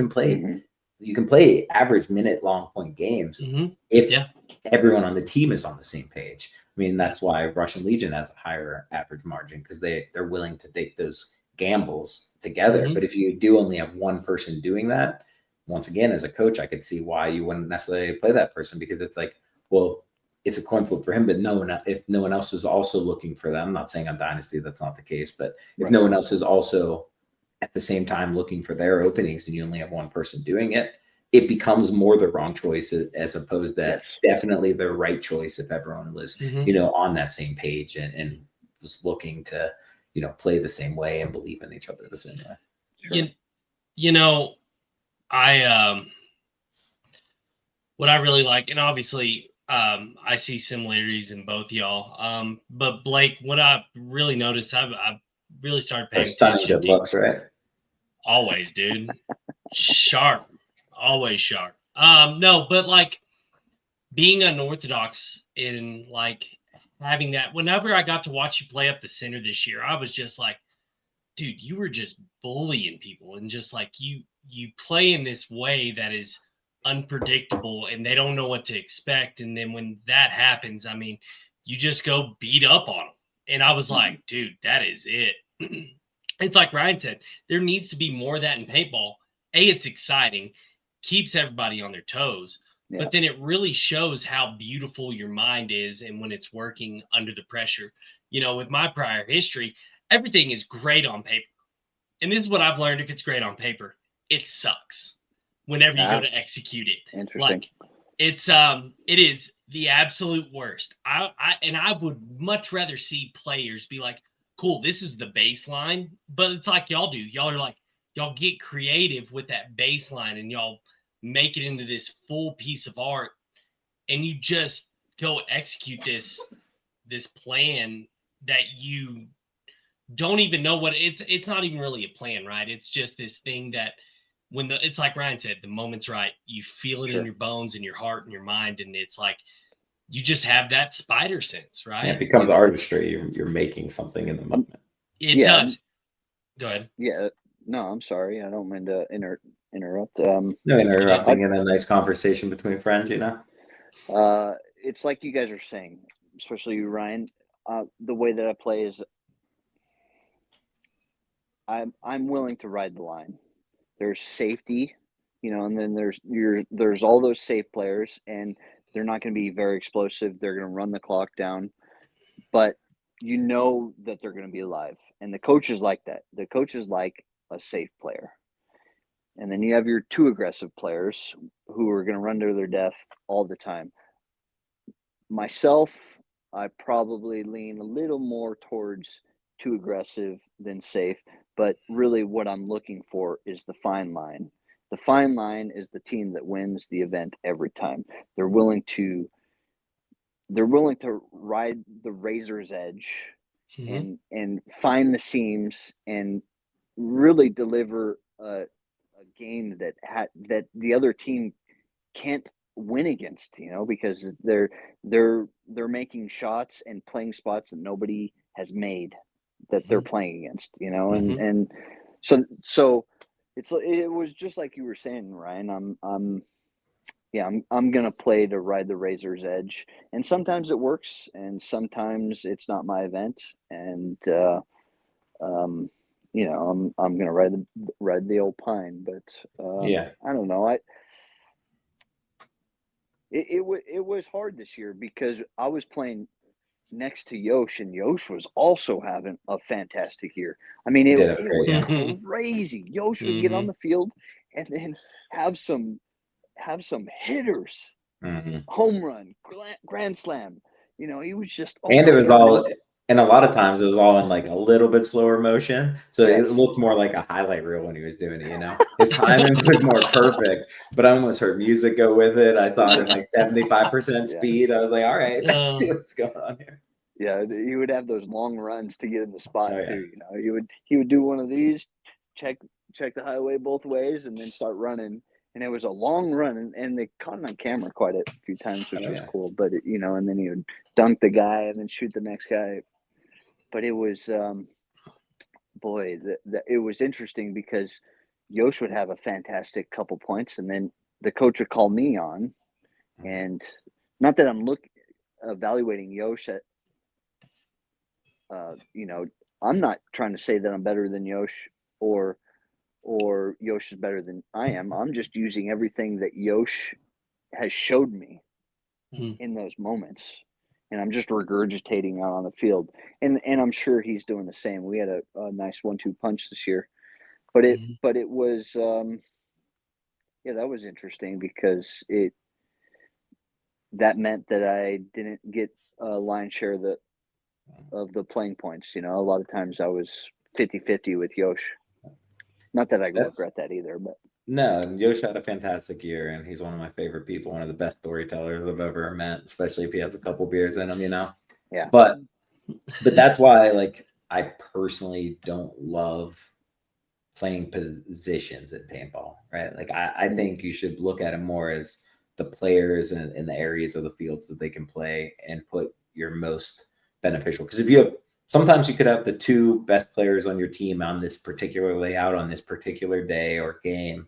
S3: can play average minute long point games if everyone on the team is on the same page. I mean, that's why Russian Legion has a higher average margin, because they're willing to take those gambles together. But if you do only have one person doing that, once again, as a coach, I could see why you wouldn't necessarily play that person, because it's like, well, it's a coin flip for him, but if no one else is also looking for them, I'm not saying on Dynasty that's not the case, but if no one else is also at the same time looking for their openings and you only have one person doing it, it becomes more the wrong choice as opposed to definitely the right choice if everyone was, you know, on that same page and was looking to, you know, play the same way and believe in each other the same way.
S2: You know, what I really like, and obviously I see similarities in both y'all. But Blake, what I really noticed, I've really started paying
S3: stunning good looks, right?
S2: Always, dude. Sharp. Always sharp. No, but like being unorthodox in like having that, whenever I got to watch you play up the center this year, I was just like, dude, you were just bullying people, and just like you play in this way that is unpredictable and they don't know what to expect. And then when that happens, I mean, you just go beat up on them. And I was like, dude, that is it. It's like Ryan said, there needs to be more of that in paintball. It's exciting, keeps everybody on their toes, but then it really shows how beautiful your mind is and when it's working under the pressure. You know, with my prior history, everything is great on paper. And this is what I've learned: if it's great on paper, it sucks whenever you go to execute it.
S4: Interesting.
S2: Like it is the absolute worst. I would much rather see players be like, cool, this is the baseline, but it's like y'all do. Y'all are like, y'all get creative with that baseline and y'all make it into this full piece of art, and you just go execute this plan that you don't even know what it's not even really a plan, right? It's just this thing that it's like Ryan said, the moment's right, you feel it in your bones and your heart and your mind, and it's like you just have that spider sense, right?
S3: Yeah, it becomes artistry. You're making something in the moment.
S2: It does. Go ahead.
S4: Yeah. No, I'm sorry. I don't mean to interrupt.
S3: No interrupting in a nice conversation between friends, you know?
S4: It's like you guys are saying, especially you, Ryan. The way that I play is I'm willing to ride the line. There's safety, you know, and then there's all those safe players, and they're not going to be very explosive. They're going to run the clock down, but you know that they're going to be alive. And the coaches like that. The coaches like a safe player. And then you have your too aggressive players who are going to run to their death all the time. Myself, I probably lean a little more towards too aggressive than safe, but really what I'm looking for is the fine line. The fine line is the team that wins the event every time. They're willing to ride the razor's edge and find the seams and really deliver a game that the other team can't win against, you know, because they're making shots and playing spots that nobody has made that they're playing against, you know, and so it was just like you were saying, Ryan. I'm gonna play to ride the razor's edge, and sometimes it works, and sometimes it's not my event, and you know, I'm gonna ride the old pine, but I don't know. It was hard this year because I was playing next to Yosh, and Yosh was also having a fantastic year. I mean,
S3: He
S4: it
S3: did have a
S4: it
S3: great
S4: was
S3: year.
S4: crazy. Yosh would get on
S2: Mhm.
S4: the field and then have some hitters,
S3: Mhm.
S4: home run, grand slam. You know, he was just, oh
S3: And it
S4: my
S3: was
S4: God.
S3: all, and a lot of times it was all in like a little bit slower motion. So it
S4: Yes.
S3: looked more like a highlight reel when he was doing it, you know? His timing was more perfect, but I almost heard music go with it. I thought in like 75%
S4: Yeah.
S3: speed. I was like, all right, let's
S2: Oh.
S3: see what's going on here.
S4: Yeah, he would have those long runs to get in the spot
S3: Oh, yeah.
S4: too. You know, he would do one of these, check the highway both ways, and then start running. And it was a long run, and they caught it on camera quite a few times, which
S3: Oh,
S4: was
S3: yeah.
S4: cool. But you know, and then he would dunk the guy and then shoot the next guy. But it was, boy, it was interesting because Yosh would have a fantastic couple points, and then the coach would call me on,
S3: Mhm.
S4: and not that I'm evaluating Yosh at, you know, I'm not trying to say that I'm better than Yosh or Yosh is better than I am. I'm just using everything that Yosh has showed me
S2: Mhm.
S4: in those moments, and I'm just regurgitating out on the field. And I'm sure he's doing the same. We had a nice 1-2 punch this year, but
S2: Mhm.
S4: it was, yeah, that was interesting because it that meant that I didn't get a lion's share of the playing points. You know, a lot of times I was 50-50 with Yosh. Not that I
S3: That's
S4: regret that either, but
S3: no, Yosh had a fantastic year, and he's one of my favorite people, one of the best storytellers I've ever met, especially if he has a couple beers in him, you know.
S4: yeah.
S3: But that's why, like, I personally don't love playing positions in paintball, right? Like, I
S4: Mhm.
S3: think you should look at it more as the players and the areas of the fields that they can play and put your most beneficial. Because if you have, sometimes you could have the two best players on your team on this particular layout on this particular day or game,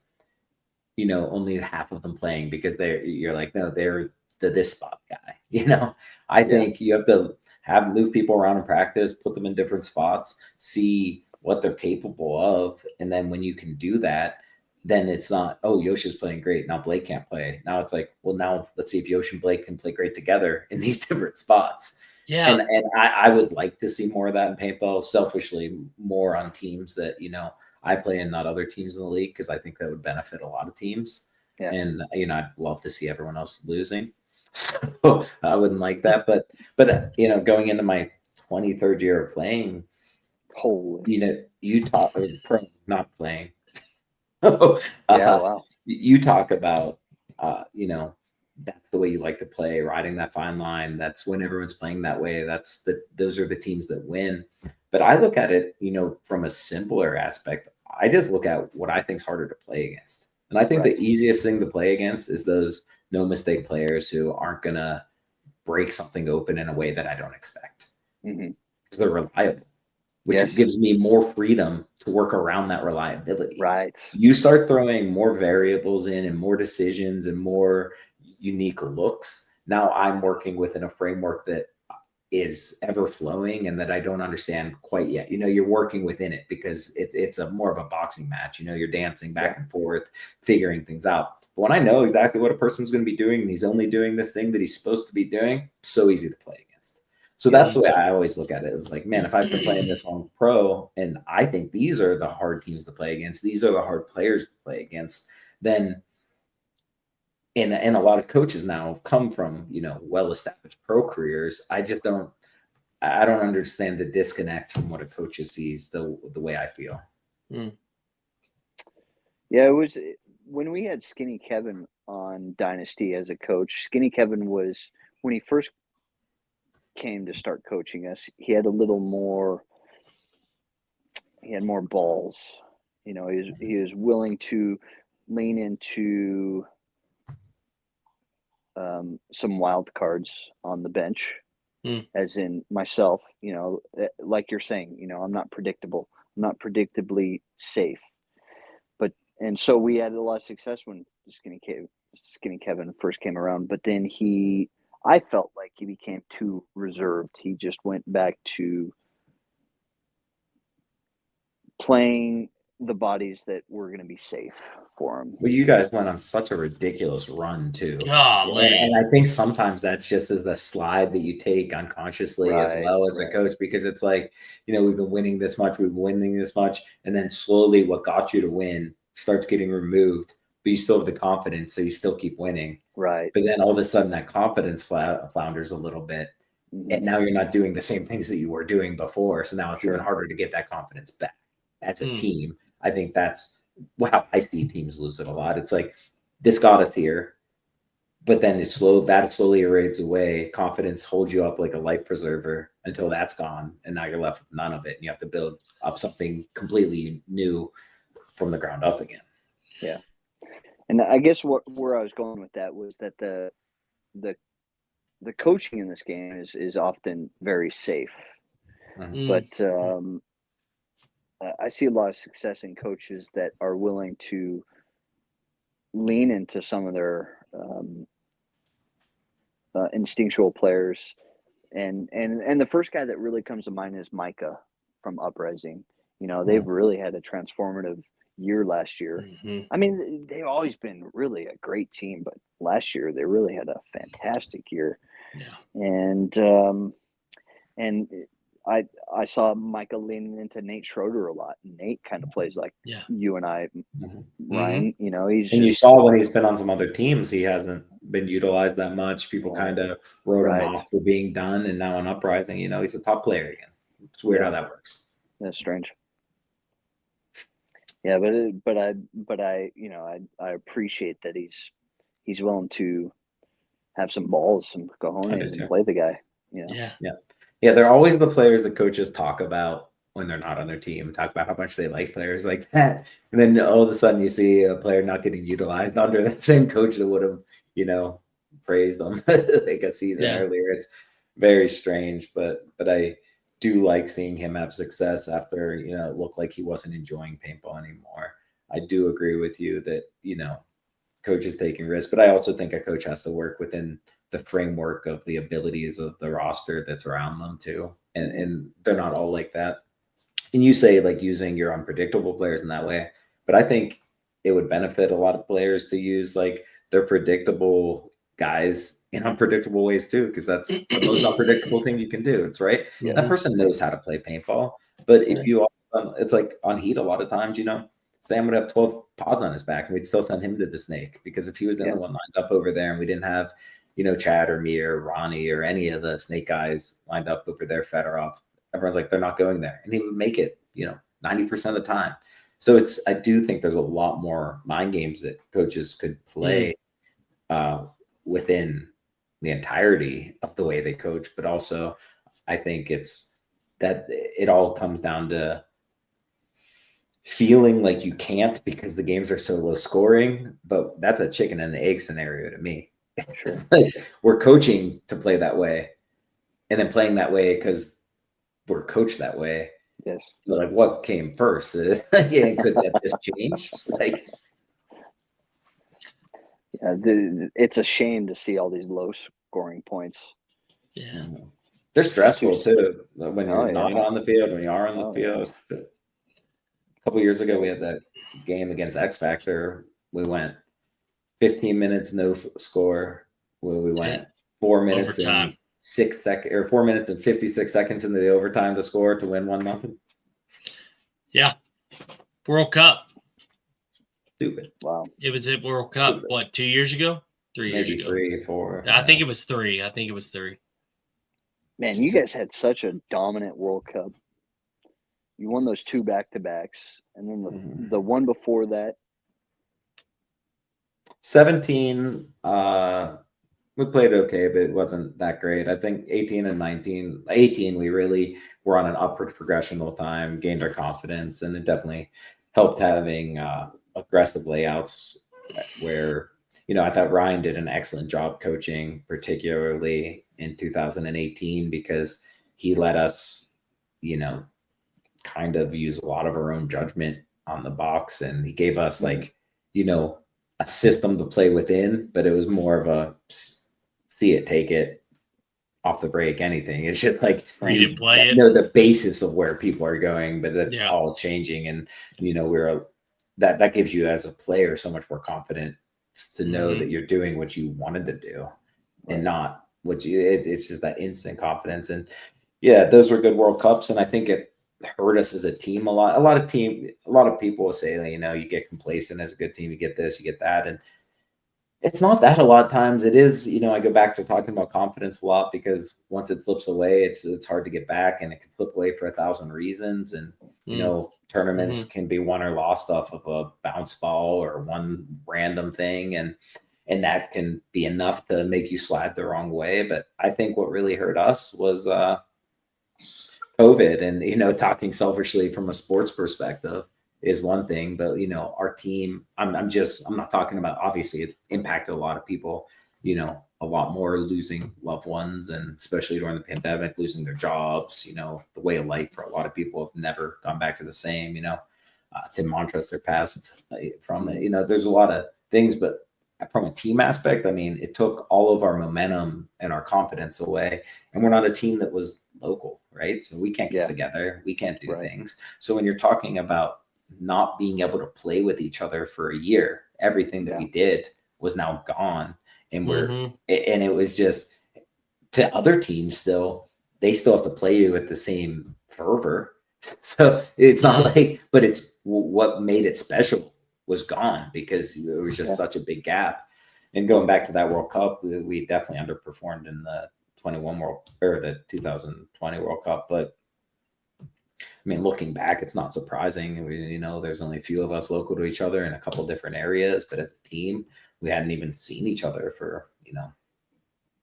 S3: you know, only half of them playing because you're like, no, they're the this spot guy. You know, I
S4: Yeah.
S3: think you have to have move people around in practice, put them in different spots, see what they're capable of. And then when you can do that, then it's not, oh, Yoshi's playing great. Now Blake can't play. Now it's like, well, now let's see if Yoshi and Blake can play great together in these different spots.
S2: Yeah.
S3: And I would like to see more of that in paintball, selfishly, more on teams that, you know, I play in, not other teams in the league, because I think that would benefit a lot of teams.
S4: Yeah.
S3: And you know, I'd love to see everyone else losing. So I wouldn't like that. But you know, going into my 23rd year of playing,
S4: Holy.
S3: you know, you talk or pro not playing. uh,
S4: Yeah. Wow.
S3: you talk about you know, that's the way you like to play, riding that fine line. That's when everyone's playing that way. Those are the teams that win. But I look at it, you know, from a simpler aspect. I just look at what I think is harder to play against. And I think
S4: Right.
S3: the easiest thing to play against is those no mistake players who aren't gonna break something open in a way that I don't expect.
S4: Hmm.
S3: Because they're reliable, which
S4: Yes.
S3: gives me more freedom to work around that reliability.
S4: Right.
S3: You start throwing more variables in and more decisions and more unique looks. Now I'm working within a framework that is ever flowing and that I don't understand quite yet. You know, you're working within it because it's a more of a boxing match. You know, you're dancing
S4: Yeah.
S3: back and forth, figuring things out. But when I know exactly what a person's going to be doing and he's only doing this thing that he's supposed to be doing, so easy to play against. So that's
S4: Yes.
S3: the way I always look at it. It's like, man, if I've been playing this on pro and I think these are the hard teams to play against, these are the hard players to play against, then and a lot of coaches now come from, you know, well-established pro careers. I don't understand the disconnect from what a coach sees the way I feel.
S2: Mm.
S4: Yeah. It was when we had Skinny Kevin on Dynasty as a coach. Skinny Kevin was, when he first came to start coaching us, he had a little more. He had more balls. You know, he was willing to lean into, some wild cards on the bench,
S2: Mm.
S4: as in myself. You know, like you're saying, you know, I'm not predictable. I'm not predictably safe. But and so we had a lot of success when Skinny Kevin first came around. But then I felt like he became too reserved. He just went back to playing the bodies that were going to be safe for him.
S3: Well, you guys went on such a ridiculous run too.
S2: Golly.
S3: And I think sometimes that's just as the slide that you take unconsciously as
S4: Right,
S3: well as a
S4: right.
S3: coach, because it's like, we've been winning this much, we've been winning this much, and then slowly what got you to win starts getting removed, but you still have the confidence, so you still keep winning.
S4: Right.
S3: But then all of a sudden that confidence flounders a little bit,
S4: Mhm.
S3: and now you're not doing the same things that you were doing before. So now it's
S4: Sure.
S3: even harder to get that confidence back as a
S2: Hmm.
S3: team. I think that's how I see teams lose it a lot. It's like, this got us here, but then that slowly erodes away. Confidence holds you up like a life preserver until that's gone, and now you're left with none of it, and you have to build up something completely new from the ground up again.
S4: Yeah. And I guess where I was going with that was that the coaching in this game is often very safe,
S3: Mhm.
S4: but I see a lot of success in coaches that are willing to lean into some of their instinctual players, and the first guy that really comes to mind is Micah from Uprising. They've really had a transformative year last year.
S2: Mhm.
S4: I mean, they've always been really a great team, but last year they really had a fantastic year.
S2: Yeah.
S4: And I saw Micah leaning into Nate Schroeder a lot. Nate kind of plays like
S2: Yeah.
S4: you and I,
S3: Mhm.
S4: Ryan. He's
S3: And you
S4: just
S3: saw when he's been on some other teams, he hasn't been utilized that much. People
S4: Right.
S3: kind of wrote him
S4: Right.
S3: off for being done, and now on Uprising, he's a top player again. It's weird
S4: Yeah.
S3: how that works.
S4: That's strange. Yeah, but I I appreciate that he's willing to have some balls, some
S3: I do
S4: cojones, and
S3: too.
S4: play the guy.
S2: Yeah.
S3: Yeah, they're always the players that coaches talk about when they're not on their team, talk about how much they like players like that. And then all of a sudden you see a player not getting utilized under that same coach that would have, praised them like a season
S2: Yeah.
S3: earlier. It's very strange, but I do like seeing him have success after, it looked like he wasn't enjoying paintball anymore. I do agree with you that, coaches taking risks, but I also think a coach has to work within the framework of the abilities of the roster that's around them too. And they're not all like that. And you say like using your unpredictable players in that way, but I think it would benefit a lot of players to use like their predictable guys in unpredictable ways too, because that's the most unpredictable thing you can do. It's right.
S4: Yeah.
S3: That person knows how to play paintball, but if
S4: Right.
S3: you, it's like on Heat a lot of times, Sam would have 12 pods on his back, and we'd still send him to the snake because if he was the only one lined up over there and we didn't have, Chad or me or Ronnie or any of the snake guys lined up over there, Fedorov, everyone's like, they're not going there. And he would make it, 90% of the time. So I do think there's a lot more mind games that coaches could play within the entirety of the way they coach. But also I think it's that it all comes down to feeling like you can't because the games are so low scoring, but that's a chicken and the egg scenario to me.
S4: Sure.
S3: Like we're coaching to play that way and then playing that way because we're coached that way.
S4: Yes.
S3: But like what came first? Could that just change? Like,
S4: Yeah, it's a shame to see all these low scoring points.
S2: Yeah.
S3: they're stressful too when you're
S4: yeah.
S3: not on the field, when you are on the
S4: Oh,
S3: field. A couple years ago, we had that game against X Factor. We went 15 minutes no score. Where we went 4 minutes
S2: Overtime.
S3: and 6 seconds, or 4 minutes and 56 seconds into the overtime to score to win 1-0.
S2: Yeah. World Cup.
S3: Stupid.
S4: Wow.
S2: It was at World Cup.
S3: Stupid.
S2: What, 2 years ago? 3 years
S3: Maybe
S2: ago?
S3: 3, 4.
S2: I think it was 3.
S4: Man, you guys had such a dominant World Cup. You won those 2 back-to-backs, and then the one before that.
S3: 17, we played okay, but it wasn't that great. I think 18 and 19, 18, we really were on an upward progression the whole time, gained our confidence, and it definitely helped having aggressive layouts where, I thought Ryan did an excellent job coaching, particularly in 2018, because he let us, kind of use a lot of our own judgment on the box. And he gave us like, a system to play within, but it was more of a see it, take it, off the break, anything. It's just like
S2: You didn't play it.
S3: know the basis of where people are going, but that's
S2: Yeah.
S3: all changing. And that gives you as a player so much more confidence to know that you're doing what you wanted to do and not what it's just that instant confidence. And yeah, those were good World Cups, and I think it hurt us as a team a lot. A lot of people will say, you get complacent as a good team, you get this, you get that, and it's not that a lot of times. It is, I go back to talking about confidence a lot, because once it slips away, it's hard to get back, and it can slip away for 1,000 reasons. And, tournaments can be won or lost off of a bounce ball or one random thing. And that can be enough to make you slide the wrong way. But I think what really hurt us was COVID. And, talking selfishly from a sports perspective is one thing, but our team, I'm not talking about, obviously it impacted a lot of people, a lot more, losing loved ones, and especially during the pandemic, losing their jobs, the way of life for a lot of people have never gone back to the same. Tim Montressor passed from it. There's a lot of things, but from a team aspect, I mean, it took all of our momentum and our confidence away. And we're not a team that was local, right? So we can't get together, we can't do things. So when you're talking about not being able to play with each other for a year, everything that we did was now gone. And and it was just, to other teams they still have to play you with the same fervor. So it's not like, but it's what made it special was gone, because it was just such a big gap. And going back to that World Cup, we definitely underperformed in the 2020 World Cup. But I mean, looking back, it's not surprising. There's only a few of us local to each other in a couple different areas, but as a team, we hadn't even seen each other for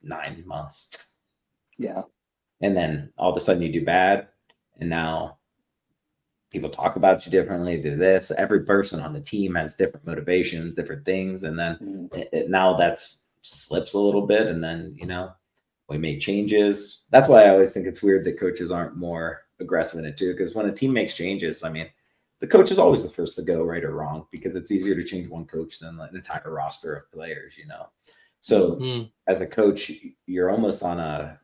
S3: 9 months.
S4: Yeah.
S3: And then all of a sudden you do bad, and now people talk about you differently, do this. Every person on the team has different motivations, different things. And then now that's slips a little bit. And then, we make changes. That's why I always think it's weird that coaches aren't more aggressive in it too. Because when a team makes changes, I mean, the coach is always the first to go, right or wrong, because it's easier to change one coach than an entire roster of players, So as a coach, you're almost on a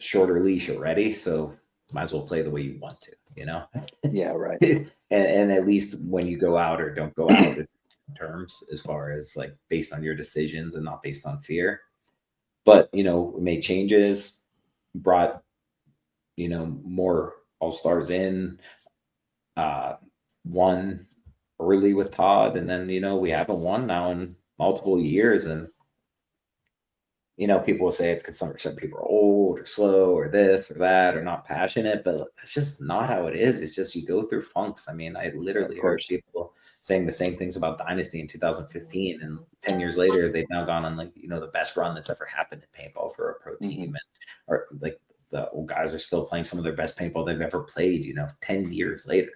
S3: shorter leash already. So might as well play the way you want to,
S4: Yeah, right.
S3: and at least when you go out or don't go out in terms, as far as like based on your decisions and not based on fear. But we made changes, brought more all-stars in, won early with Todd, and then we haven't won now in multiple years. And people will say it's because some people are old or slow or this or that or not passionate, but that's just not how it is. It's just you go through funks. I mean, I literally heard people saying the same things about Dynasty in 2015, and 10 years later, they've now gone on the best run that's ever happened in paintball for a pro team, or like the old guys are still playing some of their best paintball they've ever played. 10 years later.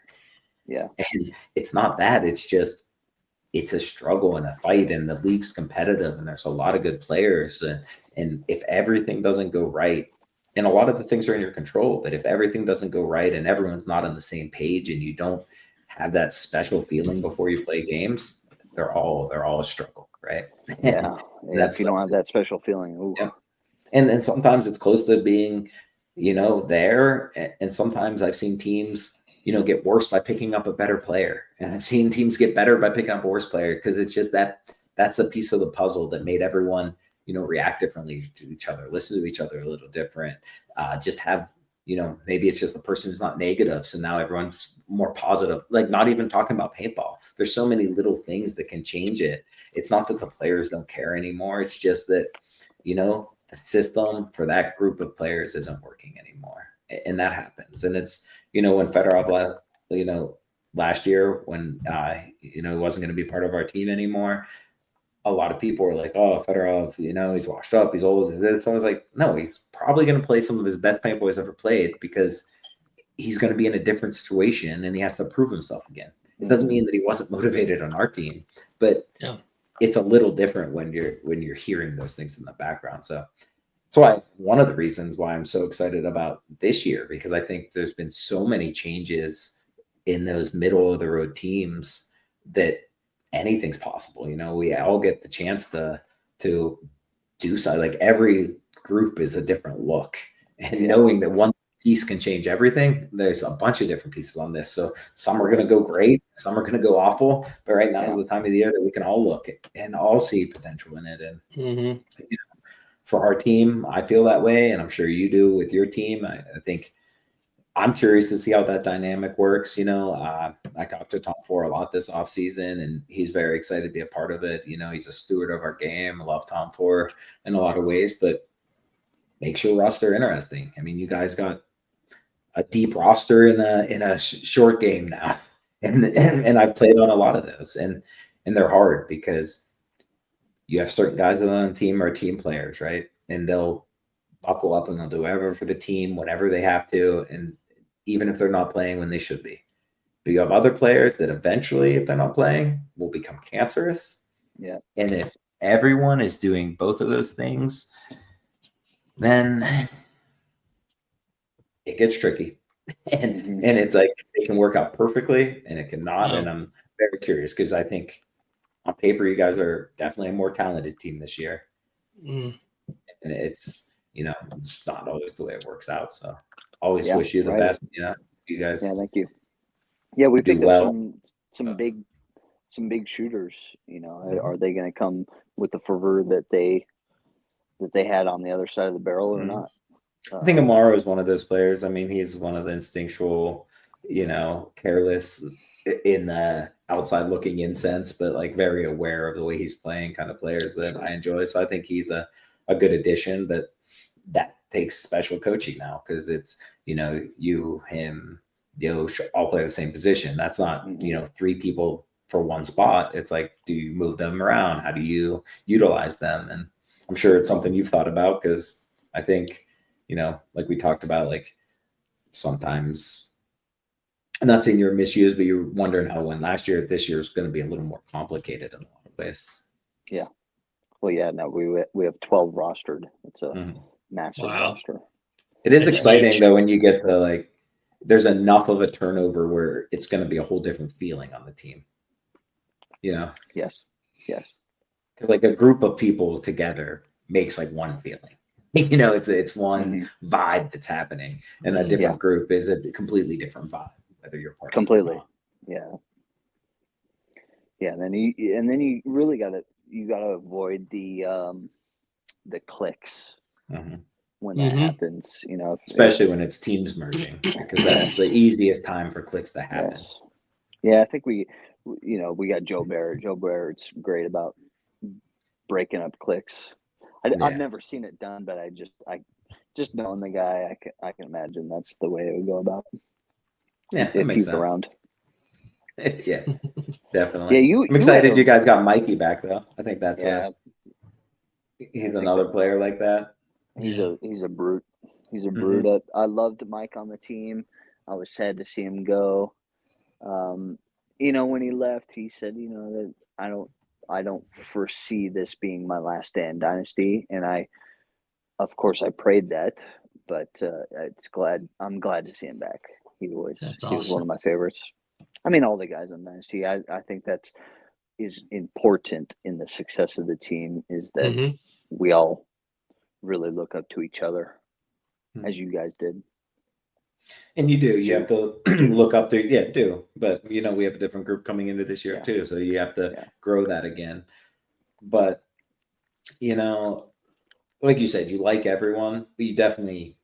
S4: Yeah,
S3: and it's not that. It's just it's a struggle and a fight, and the league's competitive, and there's a lot of good players. And if everything doesn't go right, and a lot of the things are in your control, but if everything doesn't go right and everyone's not on the same page, and you don't have that special feeling before you play games, they're all a struggle, right?
S4: Yeah. If you don't have that special feeling. Ooh.
S3: Yeah. And sometimes it's close to being, there. And sometimes I've seen teams get worse by picking up a better player. And I've seen teams get better by picking up a worse player, because it's just that's a piece of the puzzle that made everyone, react differently to each other, listen to each other a little different, just have, maybe it's just the person who's not negative. So now everyone's more positive, like not even talking about paintball. There's so many little things that can change it. It's not that the players don't care anymore. It's just that, the system for that group of players isn't working anymore. And that happens. And it's, when Fedorov, last year, when, he wasn't going to be part of our team anymore, a lot of people were like, oh, Fedorov, he's washed up, he's old. So I was like, no, he's probably going to play some of his best paintball he's ever played, because he's going to be in a different situation and he has to prove himself again. It doesn't mean that he wasn't motivated on our team, but it's a little different when you're hearing those things in the background. So that's why one of the reasons why I'm so excited about this year, because I think there's been so many changes in those middle of the road teams that anything's possible. We all get the chance to do so. Like every group is a different look. And knowing that one piece can change everything, there's a bunch of different pieces on this. So some are going to go great, some are going to go awful. But right now is the time of the year that we can all look and all see potential in it. And you know, for our team, I feel that way, and I'm sure you do with your team. I think I'm curious to see how that dynamic works. You know, I talked to Tom Ford a lot this offseason, and he's very excited to be a part of it. You know, he's a steward of our game. I love Tom Ford in a lot of ways, but makes your roster interesting. I mean, you guys got a deep roster in a short game now, and I've played on a lot of those, and they're hard because you have certain guys on the team are team players, right? And they'll buckle up and they'll do whatever for the team whenever they have to, and even if they're not playing when they should be. But you have other players that eventually, if they're not playing, will become cancerous.
S4: Yeah.
S3: And if everyone is doing both of those things, then it gets tricky. And it's like it can work out perfectly and it cannot. And I'm very curious because I think on paper you guys are definitely a more talented team this year. And it's, you know, it's not always the way it works out. So always wish you the best. You know, you guys.
S4: Yeah, thank you. Yeah, we picked
S3: well.
S4: up some big shooters. You know, are they going to come with the fervor that they had on the other side of the barrel or not?
S3: I think Amaro is one of those players. I mean, he's one of the instinctual, you know, careless in the outside looking in sense, but like very aware of the way he's playing kind of players that I enjoy. So I think he's a good addition, but that takes special coaching now because it's, you know, you, him, all play the same position. That's not, you know, 3 people for one spot. It's like, do you move them around? How do you utilize them? And I'm sure it's something you've thought about because I think, you know, like we talked about, like sometimes I'm not saying you're misused, but you're wondering how when last year, this year is going to be a little more complicated in a lot of ways.
S4: Yeah. Well, yeah, no, we have 12 rostered. It's a massive roster.
S3: It is exciting though when you get to like, there's enough of a turnover where it's going to be a whole different feeling on the team. You know?
S4: Yes.
S3: Because like a group of people together makes like one feeling. You know, it's one vibe that's happening, and a different group is a completely different vibe, whether you're part
S4: completely.
S3: Of it or not.
S4: Yeah. And then you really gotta avoid the clicks when that happens. You know,
S3: especially when it's teams merging, because that's the easiest time for clicks to happen.
S4: Yes. Yeah, I think we got Joe Barrett. Joe Barrett's great about breaking up clicks. I've never seen it done, but I just knowing the guy, I can imagine that's the way it would go about.
S3: Yeah,
S4: if
S3: makes
S4: he's
S3: sense.
S4: Around.
S3: Yeah, definitely.
S4: Yeah,
S3: I'm excited you guys got Mikey back though. I think that's he's another player like that.
S4: He's a brute. He's a brute. I loved Mike on the team. I was sad to see him go. You know, when he left, he said, you know, that I don't foresee this being my last day in Dynasty, and of course I prayed that, but I'm glad to see him back. He was one of my favorites. I mean, all the guys on Dynasty. I think that is important in the success of the team is that we all really look up to each other, as you guys did.
S3: And you do. You have to look up to, but you know, we have a different group coming into this year too, so you have to grow that again. But you know, like you said, you like everyone, but you definitely,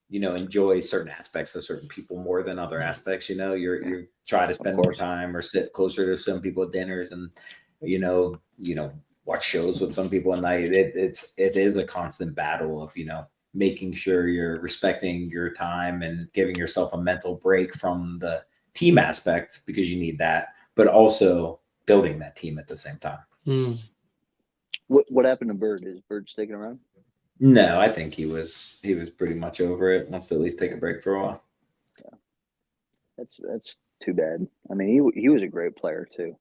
S3: you know, enjoy certain aspects of certain people more than other aspects. You know, you try to spend more time or sit closer to some people at dinners, and you know, watch shows with some people at night. It is a constant battle of, you know, making sure you're respecting your time and giving yourself a mental break from the team aspect because you need that, but also building that team at the same time.
S4: What happened to Bird? Is Bird sticking around?
S3: No, I think he was pretty much over it. Wants to at least take a break for a while.
S4: Yeah, that's too bad. I mean, he was a great player too.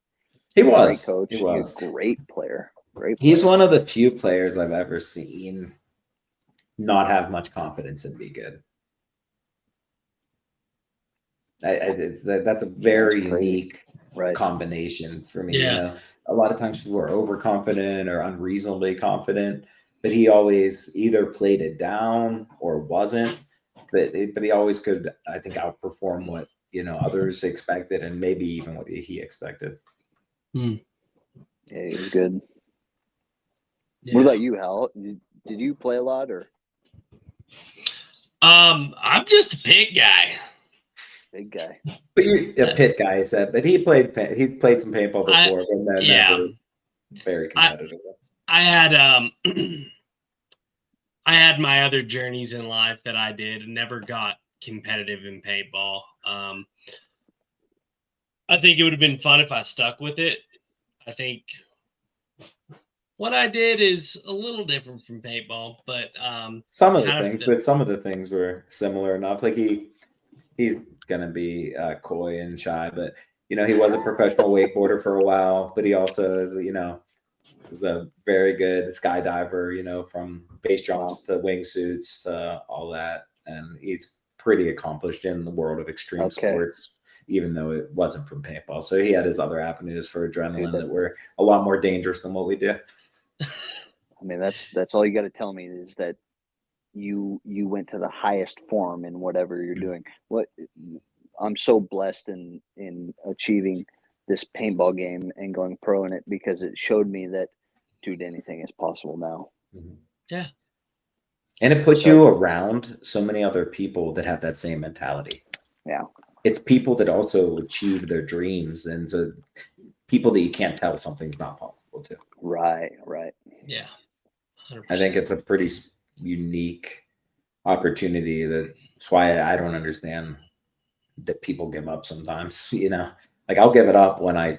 S3: He was.
S4: Great coach.
S3: He was
S4: a great player.
S3: He's one of the few players I've ever seen not have much confidence and be good. That's a very unique combination for me. You know, a lot of times people are overconfident or unreasonably confident, but he always either played it down or wasn't. But he always could, I think, outperform what others expected, and maybe even what he expected.
S2: Hmm.
S4: Yeah, he was good.
S2: Yeah.
S4: What about you, Hal? Did you play a lot or
S2: I'm just a pit guy.
S4: big guy?
S3: But you a pit guy, he said, but he played some paintball before, but
S2: Yeah.
S3: never very competitive.
S2: I had I had my other journeys in life that I did and never got competitive in paintball. I think it would have been fun if I stuck with it. I think what I did is a little different from paintball, but
S3: some of the things were similar enough. Like he's gonna be coy and shy, but he was a professional wakeboarder for a while, but he also was a very good skydiver, from base jumps to wingsuits to all that. And he's pretty accomplished in the world of extreme sports, even though it wasn't from paintball. So he had his other avenues for adrenaline that were a lot more dangerous than what we do.
S4: I mean, that's all you got to tell me is that you went to the highest form in whatever you're doing. I'm so blessed in achieving this paintball game and going pro in it, because it showed me that, dude, anything is possible now.
S2: Yeah.
S3: And it puts you around so many other people that have that same mentality.
S4: Yeah.
S3: It's people that also achieve their dreams, and so people that you can't tell something's not possible to.
S4: Right.
S2: Yeah. 100%.
S3: I think it's a pretty unique opportunity. That's why I don't understand that people give up sometimes. Like I'll give it up when I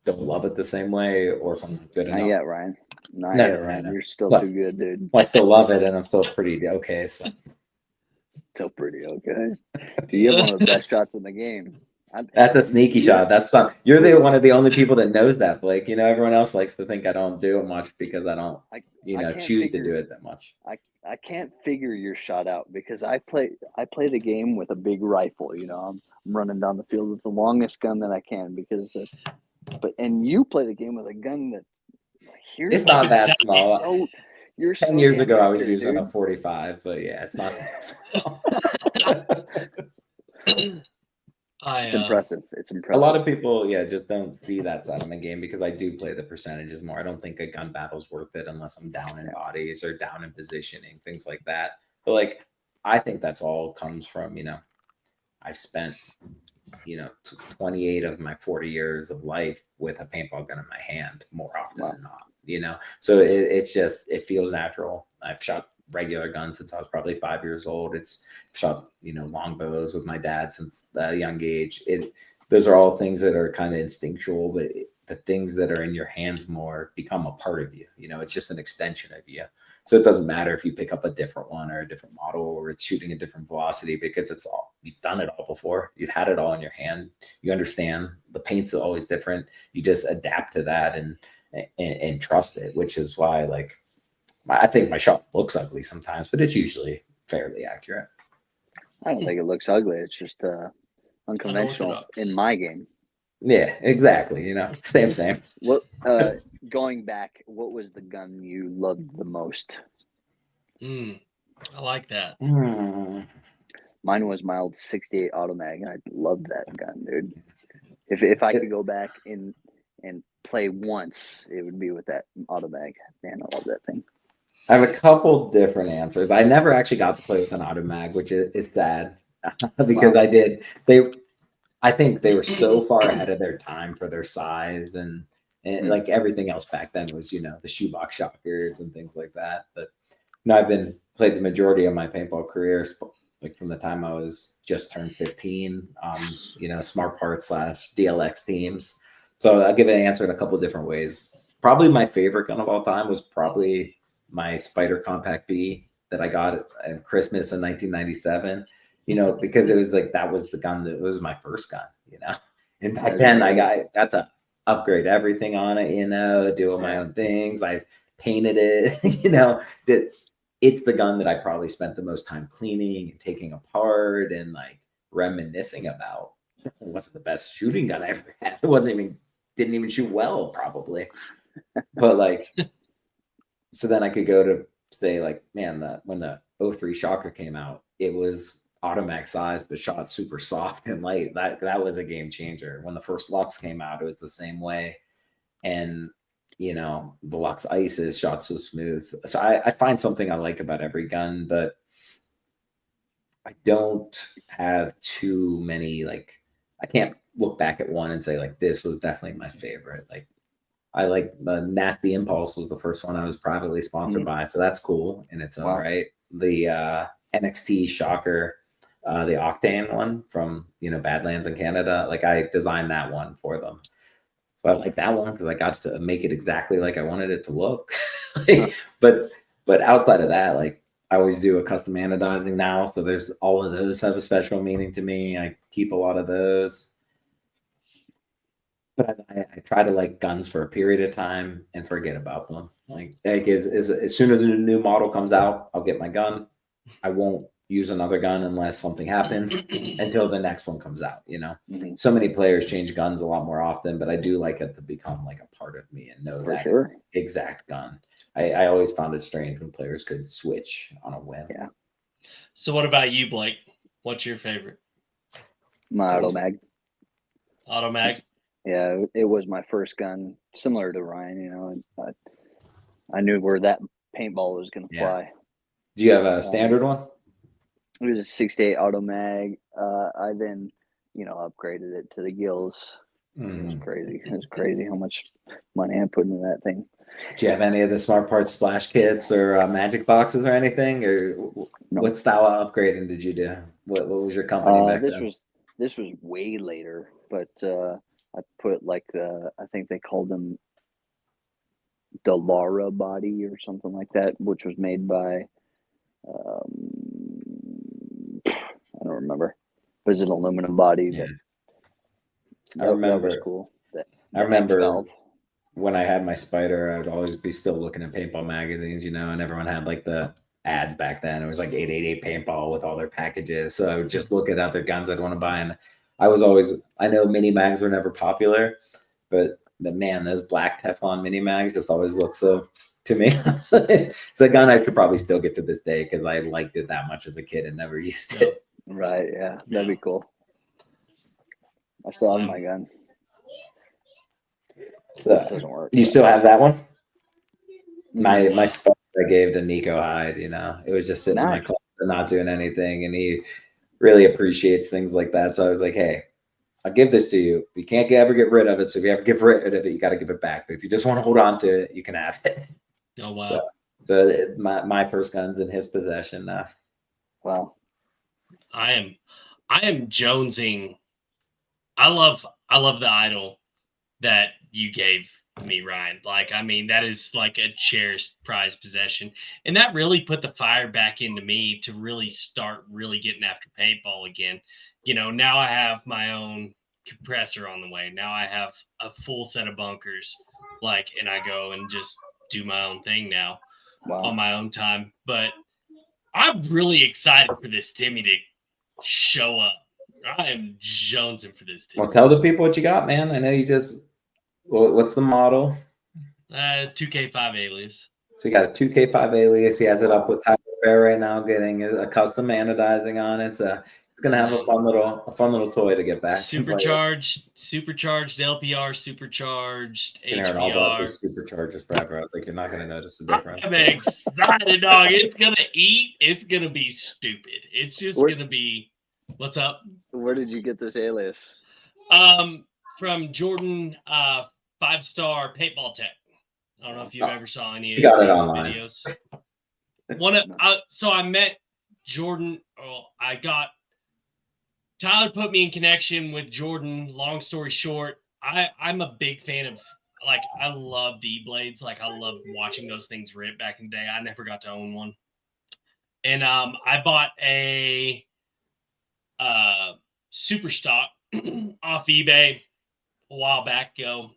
S3: don't love it the same way, or if I'm not good enough.
S4: Not yet, Ryan. Not
S3: No,
S4: yet,
S3: no,
S4: Ryan.
S3: no.
S4: You're still
S3: Well,
S4: too good, dude.
S3: I still love it, and I'm still pretty okay. So.
S4: Still pretty okay. Dude, you have one of the best shots in the game.
S3: That's a sneaky shot. That's you're one of the only people that knows that, Blake. Everyone else likes to think I don't do it much because I don't, choose to do it that much.
S4: I can't figure your shot out, because I play the game with a big rifle. I'm running down the field with the longest gun that I can, and you play the game with a gun that
S3: it's not that small.
S4: You're
S3: 10 years ago, I was using a 45, but yeah, it's not that small.
S4: It's impressive. It's impressive.
S3: A lot of people, just don't see that side of my game, because I do play the percentages more. I don't think a gun battle's worth it unless I'm down in bodies or down in positioning, things like that. But I think that's all comes from, I've spent, 28 of my 40 years of life with a paintball gun in my hand more often than not. So it's just, it feels natural. I've shot regular guns since I was probably 5 years old. It's shot, longbows with my dad since a young age. Those are all things that are kind of instinctual, but the things that are in your hands more become a part of you. It's just an extension of you. So it doesn't matter if you pick up a different one or a different model, or it's shooting a different velocity, because you've done it all before. You've had it all in your hand. You understand the paint's always different. You just adapt to that and trust it, which is why I think my shot looks ugly sometimes, but it's usually fairly accurate.
S4: I don't think it looks ugly. It's just unconventional in my game.
S3: Yeah, exactly. Same.
S4: What going back, what was the gun you loved the most?
S2: I like that.
S4: Mine was my old 68 Automag, and I loved that gun, dude. If I could go back and play once, it would be with that Automag. Man, I love that thing.
S3: I have a couple different answers. I never actually got to play with an Automag, which is sad because I did. I think they were so far ahead of their time for their size, and like everything else back then was, the shoebox shockers and things like that. But I've played the majority of my paintball career, from the time I was just turned 15, smart parts / DLX teams. So I'll give an answer in a couple of different ways. Probably my favorite gun of all time was probably my Spider Compact B that I got at Christmas in 1997. Because it was that was the gun that was my first gun, and back then I got to upgrade everything on it, doing my own things. I painted it, it's the gun that I probably spent the most time cleaning and taking apart and reminiscing about. It wasn't the best shooting gun I ever had. It didn't even shoot well, probably. But so then I could go to say like, man, when the '03 Shocker came out, it was automatic size but shot super soft and light. That was a game changer. When the first Lux came out, it was the same way. And the Lux Ices shot so smooth. So I find something I like about every gun, but I don't have too many, like, I can't look back at one and say like this was definitely my favorite. Like, I like the Nasty Impulse was the first one I was privately sponsored by, so that's cool in its own right. The NXT Shocker, the Octane one from Badlands in Canada, like I designed that one for them. So I like that one because I got to make it exactly like I wanted it to look. But outside of that, like I always do a custom anodizing now. So there's all of those have a special meaning to me. I keep a lot of those. But I try to like guns for a period of time and forget about them. Like as soon as the new model comes out, I'll get my gun. I won't use another gun unless something happens until the next one comes out. So many players change guns a lot more often, but I do like it to become like a part of me and know that exact gun. I always found it strange when players could switch on a whim.
S4: Yeah.
S2: So what about you, Blake? What's your favorite?
S4: My Automag.
S2: Automag?
S4: Yeah, it was my first gun, similar to Ryan, I knew where that paintball was going to fly.
S3: Do you have a standard one?
S4: It was a 68 Automag. I then, upgraded it to the gills. It was crazy. It was crazy how much money I put into that thing.
S3: Do you have any of the Smart Parts splash kits or magic boxes or anything? Or what style of upgrading did you do? What was your company back then?
S4: This was way later, but I put like I think they called them the Lara body or something like that, which was made by I don't remember. It was an aluminum body.
S3: Yeah.
S4: But
S3: I remember.
S4: That was cool.
S3: I remember when I had my Spider, I would always be still looking at paintball magazines, and everyone had like the ads back then. It was like 888 paintball with all their packages. So I would just look at other guns I'd want to buy. And I know mini mags were never popular, but man, those black Teflon mini mags just always look so, to me. It's a gun I should probably still get to this day because I liked it that much as a kid and never used it.
S4: Right. Yeah. That'd be cool. I still have my gun. Doesn't work.
S3: You still have that one? My Spider I gave to Nico Hyde, it was just sitting in my closet not doing anything, and he really appreciates things like that. So I was like, hey, I'll give this to you. You can't ever get rid of it. So if you ever get rid of it, you got to give it back. But if you just want to hold on to it, you can have it.
S2: Oh, wow.
S3: So my first gun's in his possession now.
S4: Wow.
S2: I am jonesing. I love the idol that you gave me, Ryan. Like, I mean, that is like a cherished prized possession. And that really put the fire back into me to really start really getting after paintball again. Now I have my own compressor on the way. Now I have a full set of bunkers, and I go and just do my own thing now on my own time. But I'm really excited for this Timmy to show up. I am jonesing for this Timmy.
S3: Well, tell the people what you got, man. I know you just, what's the model?
S2: 2K5 alias.
S3: So you got a 2K5 alias. He has it up with Tyler Bear right now, getting a custom anodizing on it. So it's gonna have a fun little toy to get back.
S2: Supercharged LPR, supercharged HPR.
S3: Heard all about the superchargers forever. I was like, you're not gonna notice the difference.
S2: I'm excited, dog. It's gonna eat. It's gonna be stupid. It's just gonna be. What's up?
S4: Where did you get this alias?
S2: From Jordan, 5-star paintball tech. I don't know if you ever saw any of his videos. So I met Jordan. Tyler put me in connection with Jordan. Long story short, I'm a big fan of, I love D-blades. I loved watching those things rip back in the day. I never got to own one. And I bought a super stock off eBay a while back ago,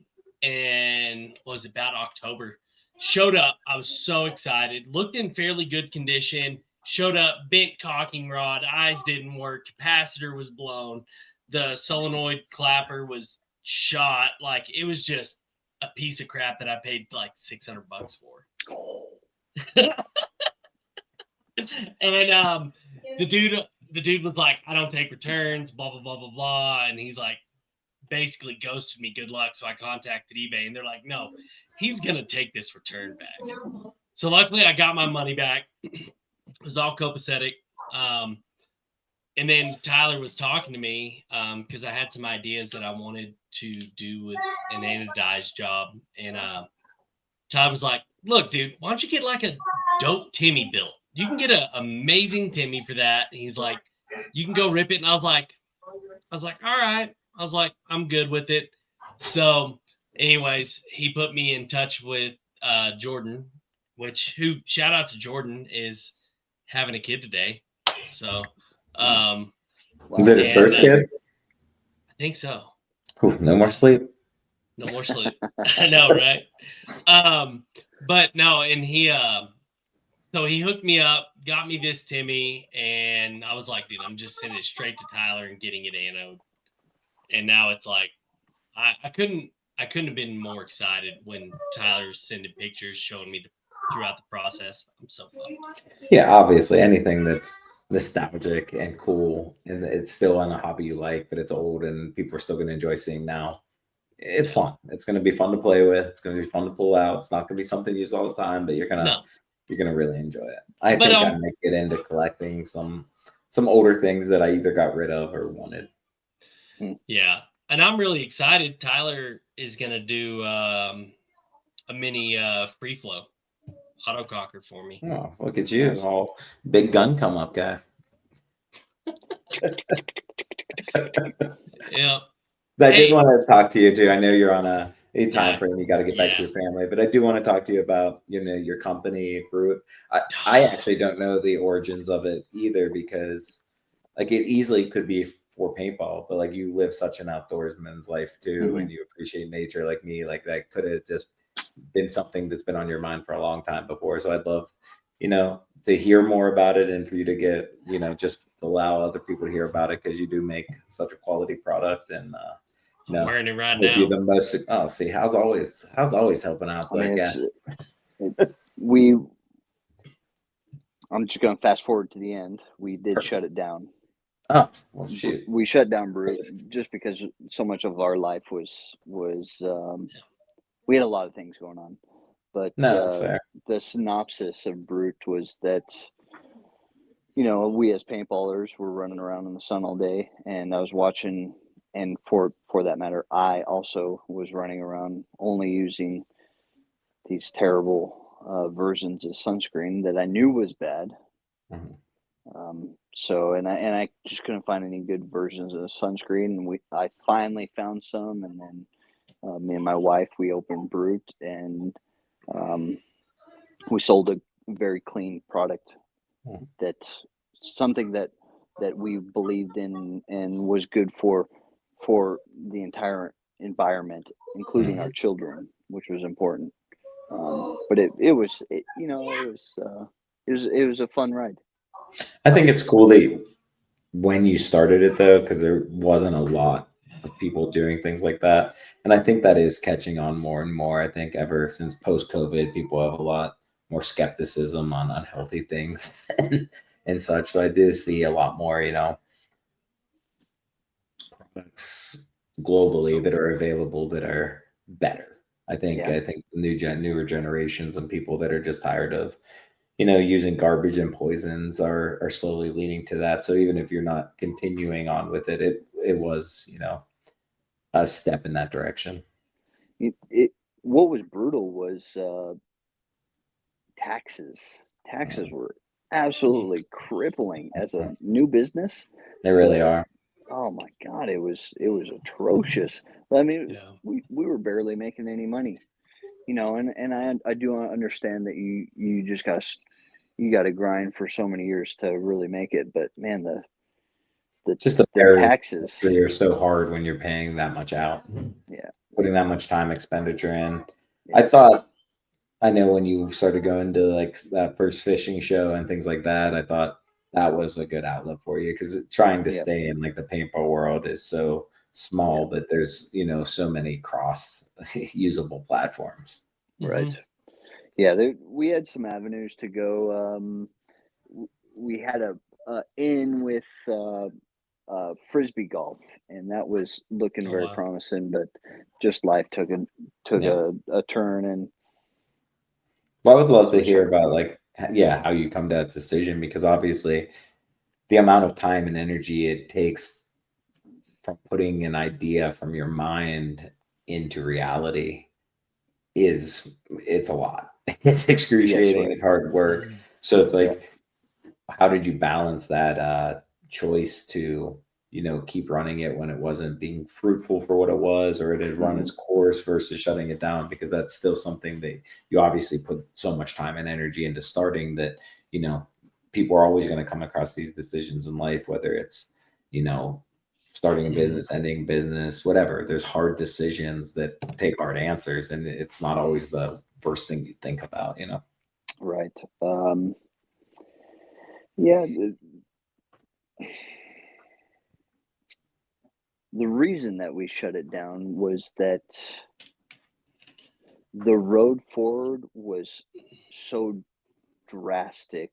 S2: and was about October. Showed up. I was so excited. Looked in fairly good condition. Showed up, bent cocking rod, eyes didn't work, capacitor was blown, the solenoid clapper was shot. It was just a piece of crap that I paid $600 for. And the dude was like, I don't take returns, blah blah blah blah blah, and he's like basically ghosted me. Good luck. So I contacted eBay, and they're like, no, he's gonna take this return back. So luckily, I got my money back. It was all copacetic. And then Tyler was talking to me because I had some ideas that I wanted to do with an anodized job. And Tyler was like, look, dude, why don't you get like a dope Timmy built? You can get an amazing Timmy for that. And he's like, you can go rip it. And I was like, all right. I was like, I'm good with it. So anyways, he put me in touch with Jordan, who shout out to Jordan, is having a kid today. So
S3: Is it his first kid?
S2: I think so.
S3: Ooh, no more sleep.
S2: No more sleep. I know, right? But no, and so he hooked me up, got me this Timmy, and I was like, dude, I'm just sending it straight to Tyler and getting it anode. And now it's like I couldn't have been more excited when Tyler was sending pictures showing me throughout the process. I'm so pumped.
S3: Yeah, obviously anything that's nostalgic and cool and it's still on a hobby you like, but it's old and people are still going to enjoy seeing now. It's fun. It's going to be fun to play with. It's going to be fun to pull out. It's not going to be something you use all the time, but you're going to really enjoy it. I think I might get into collecting some older things that I either got rid of or wanted.
S2: Yeah. And I'm really excited. Tyler is going to do a mini free flow autococker for me.
S3: Oh, look at you. All big gun come up guy.
S2: Yeah.
S3: I did want to talk to you too. I know you're on a time frame. You got to get back to
S2: Yeah.
S3: your family, but I do want to talk to you about, your company, Brute. I actually don't know the origins of it either, because like it easily could be for paintball, but like you live such an outdoorsman's life too, and you appreciate nature like me. Like that could have just been something that's been on your mind for a long time before. So I'd love, to hear more about it, and for you to get, just allow other people to hear about it, because you do make such a quality product. And
S2: I'm wearing it right now.
S3: Be the most. Oh, see, how's always helping out. I guess
S4: I'm just going to fast forward to the end. We did shut it down.
S3: Oh, well, shoot.
S4: We shut down Brute just because so much of our life was we had a lot of things going on. But
S3: no, that's fair.
S4: The synopsis of Brute was that, we as paintballers were running around in the sun all day, and I was watching, and for that matter, I also was running around only using these terrible versions of sunscreen that I knew was bad. So I just couldn't find any good versions of sunscreen, and I finally found some, and then me and my wife, we opened Brute, and we sold a very clean product, that's something that we believed in and was good for the entire environment, including our children, which was important. But it was a fun ride.
S3: I think it's cool that when you started it though, because there wasn't a lot of people doing things like that, and I think that is catching on more and more. I think ever since post-COVID, people have a lot more skepticism on unhealthy things and such. So I do see a lot more, products globally that are available that are better. I think the newer generations and people that are just tired of, using garbage and poisons are slowly leading to that. So even if you're not continuing on with it, it was, a step in that direction.
S4: What was brutal was taxes. Taxes were absolutely crippling as a new business.
S3: They really are.
S4: Oh my God, it was atrocious. I mean, we were barely making any money, and I do understand that you just got to grind for so many years to really make it. But man, the taxes
S3: are so hard when you're paying that much out.
S4: Yeah,
S3: putting that much time expenditure in. Yeah. I know when you started going to like that first fishing show and things like that, I thought that was a good outlet for you, because trying to stay in like the paintball world is so small, but there's, so many cross usable platforms.
S4: Right. Yeah, we had some avenues to go. We had a in with frisbee golf, and that was looking
S2: Oh
S4: very
S2: wow.
S4: promising, but just life took
S3: Yeah.
S4: a turn, and
S3: Well, I would love
S4: so
S3: to
S4: we shut
S3: hear
S4: it
S3: about
S4: down.
S3: like yeah, how you come to that decision because obviously the amount of time and energy it takes from putting an idea from your mind into reality it's a lot. It's
S4: Yes,
S3: excruciating,
S4: right.
S3: it's hard work.
S2: Mhm.
S3: So it's
S4: Yeah.
S3: like how did you balance that choice to keep running it when it wasn't being fruitful for what it was or it had run
S4: hmm
S3: its course versus shutting it down because that's still something that you obviously put so much time and energy into starting that you know people are always going to come across these decisions in life whether it's you know starting a
S2: Mhm.
S3: business ending business whatever there's hard decisions that take hard answers and it's not always the first thing you think about.
S4: Right. Yeah. The reason that we shut it down was that the road forward was so drastic.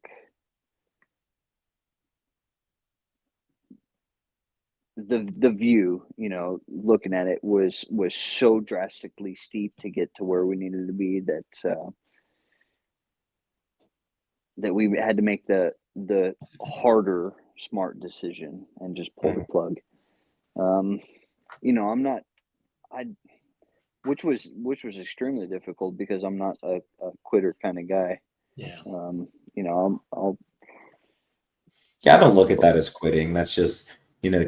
S4: The view, looking at it was so drastically steep to get to where we needed to be that we had to make the harder smart decision and just pull the
S3: Mhm.
S4: plug. Um, I'm not I which was extremely difficult because I'm not a quitter kind of guy.
S2: Yeah.
S4: I'll
S3: Yeah, I don't look at
S4: I'll
S3: that as quitting. That's just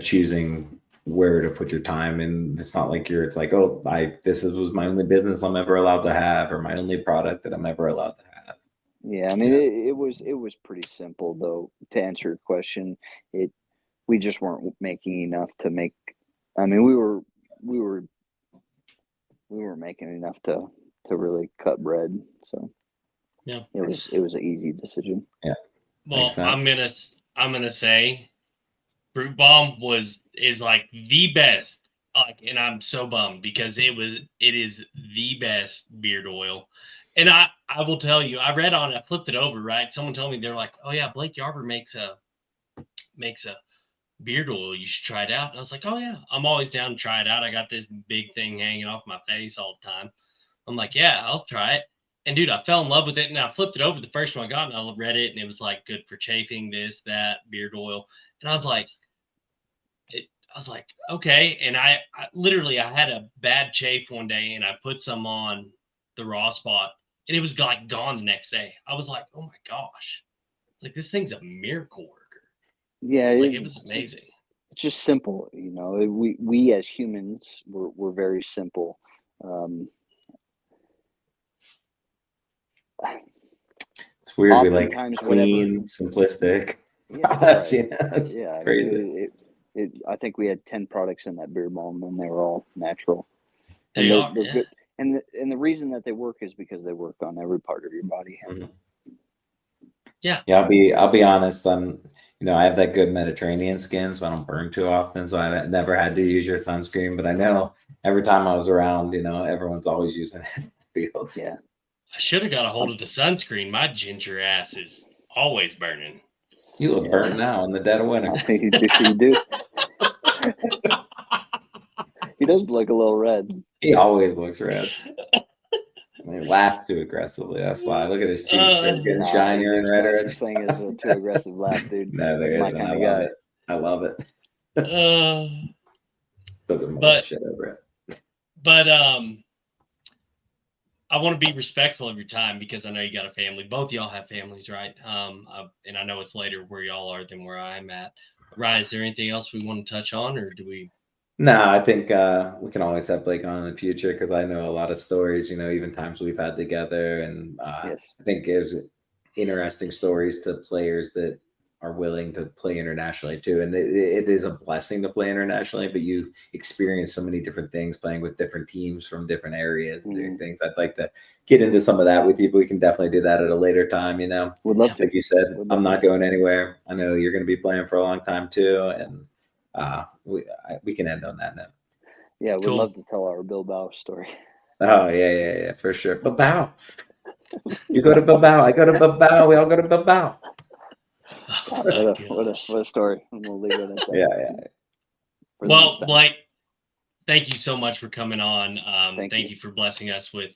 S3: choosing where to put your time. And it's not like it's like, oh, was my only business I'm ever allowed to have, or my only product that I'm ever allowed to have.
S4: Yeah, I mean,
S3: Yeah.
S4: it was pretty simple though. To answer your question, it we just weren't making enough to make. I mean, we were we weren't making enough to really cut bread. So
S2: Yeah.
S4: it was an easy decision.
S3: Yeah. Makes
S2: Well,
S3: sense.
S2: I'm gonna say Brute Bomb is like the best. Like, and I'm so bummed because it is the best beard oil. And I will tell you, I flipped it over, right? Someone told me they're like, oh yeah, Blake Yarber makes a beard oil. You should try it out. And I was like, oh yeah, I'm always down to try it out. I got this big thing hanging off my face all the time. I'm like, yeah, I'll try it. And dude, I fell in love with it. And I flipped it over the first one I got and I read it and it was like good for chafing, this, that, beard oil. And I was like, okay. And I literally I had a bad chafe one day and I put some on the raw spot and it was like gone the next day. I was like, oh my gosh. Like this thing's a miracle worker.
S4: Yeah,
S2: It's like it was amazing.
S4: it's just simple. We as humans we're very simple. Um,
S3: It's weird. We like
S4: Oftentimes, whatever.
S3: clean, simplistic
S4: Yeah,
S3: products.
S4: right. Yeah, I mean,
S3: Crazy.
S4: I think we had 10 products in that beer balm, and they were all natural, and
S2: They are,
S4: they're
S2: yeah.
S4: good. And the reason that they work is because they work on every part of your body.
S3: Mhm.
S2: Yeah.
S3: Yeah, I'll be honest. I have that good Mediterranean skin, so I don't burn too often. So I never had to use your sunscreen, but I know every time I was around everyone's always using it in the fields.
S4: Yeah,
S2: I should have got a hold
S4: um,
S2: of the sunscreen. My ginger ass is always burning.
S3: You look
S4: yeah,
S3: burnt now in the dead of winter.
S4: you do. You do. He does look a little red.
S3: He always looks red. I mean, laugh too aggressively. That's why. Look at his cheeks; they're getting
S4: Nah,
S3: shinier and
S4: there's no
S3: redder.
S4: such thing as a too aggressive laugh, dude.
S3: No,
S4: That's
S3: there
S4: my
S3: isn't. I
S4: kind of
S3: love
S4: guy.
S3: it. I love it.
S2: uh,
S3: Still give him a little
S2: but
S3: shit over it.
S2: but I want to be respectful of your time because I know you got a family. Both of y'all have families, right? And I know it's later where y'all are than where I'm at. Ryan, is there anything else we want to touch on, or do we?
S3: No, I think we can always have Blake on in the future because I know a lot of stories. Even times we've had together, and
S4: Yes.
S3: I think there's interesting stories to players that are willing to play internationally too. And it is a blessing to play internationally, but you experience so many different things playing with different teams from different areas and doing
S4: Mhm.
S3: things. I'd like to get into some of that with you, but we can definitely do that at a later time.
S4: Would
S2: Yeah.
S4: love to.
S3: Like you said,
S4: Would
S3: I'm
S4: love to.
S3: not going anywhere. I know you're going to be playing for a long time too, and we can end on that note.
S4: Yeah, would
S2: Cool.
S4: love to tell our Bilbao story.
S3: Oh yeah, for sure. But bow. You go to Bilbao. I go to Bilbao. We all go to Bilbao.
S2: Oh,
S4: What a story. And we'll leave it at that.
S3: Yeah.
S2: Well, Blake, thank you so much for coming on. Thank you for blessing us with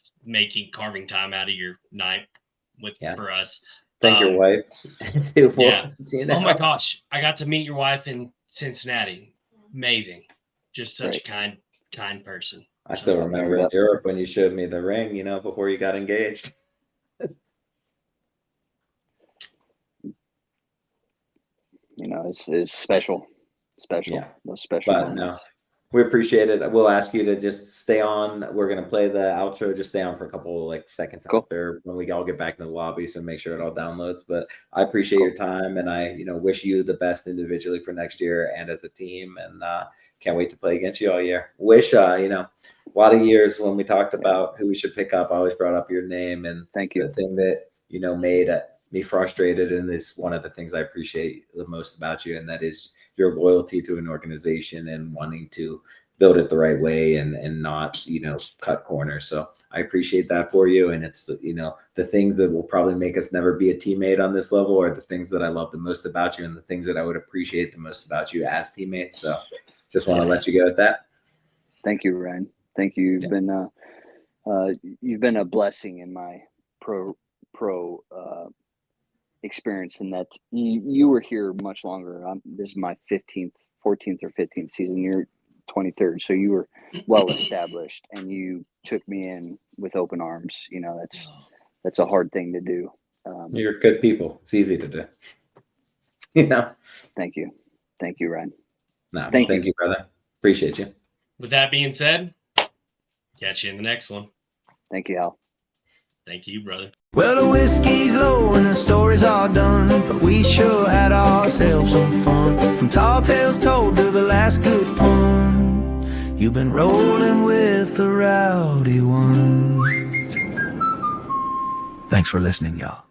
S2: carving time out of your night for us.
S3: Thank your wife too.
S2: Yeah.
S3: You know?
S2: Oh my gosh, I got to meet your wife in Cincinnati. Amazing, just such a kind person.
S3: I still remember in Europe when you showed me the ring, you know, before you got engaged.
S4: You know, it's special.
S3: Yeah.
S4: Those special
S3: But
S4: moments.
S3: no, we appreciate it. We'll ask you to just stay on. We're gonna play the outro. Just stay on for a couple like seconds after when we all get back in the lobby, so make sure it all downloads. But I appreciate your time, and I wish you the best individually for next year and as a team, and can't wait to play against you all year. Wish a lot of years when we talked about who we should pick up, I always brought up your name, and
S4: thank you.
S3: The thing that made me frustrated, and is one of the things I appreciate the most about you, and that is your loyalty to an organization and wanting to build it the right way and not, cut corners. So I appreciate that for you. And it's, the things that will probably make us never be a teammate on this level are the things that I love the most about you and the things that I would appreciate the most about you as teammates. So just want to let you go at that.
S4: Thank you, Ryan. Thank you. You've been a blessing in my pro experience, in that you were here much longer. This is my 14th or 15th season. You're 23rd, so you were well established, and you took me in with open arms. That's a hard thing to do.
S3: You're good people. It's easy to do.
S4: Thank you, Ryan.
S3: No, thank you, brother. Appreciate you.
S2: With that being said, catch you in the next one.
S4: Thank you, Al.
S2: Thank you, brother.
S1: Well, the whiskey's low and the story's all done, but we sure had ourselves some fun. From tall tales told to the last good pun, you've been rolling with the rowdy one. Thanks for listening, y'all.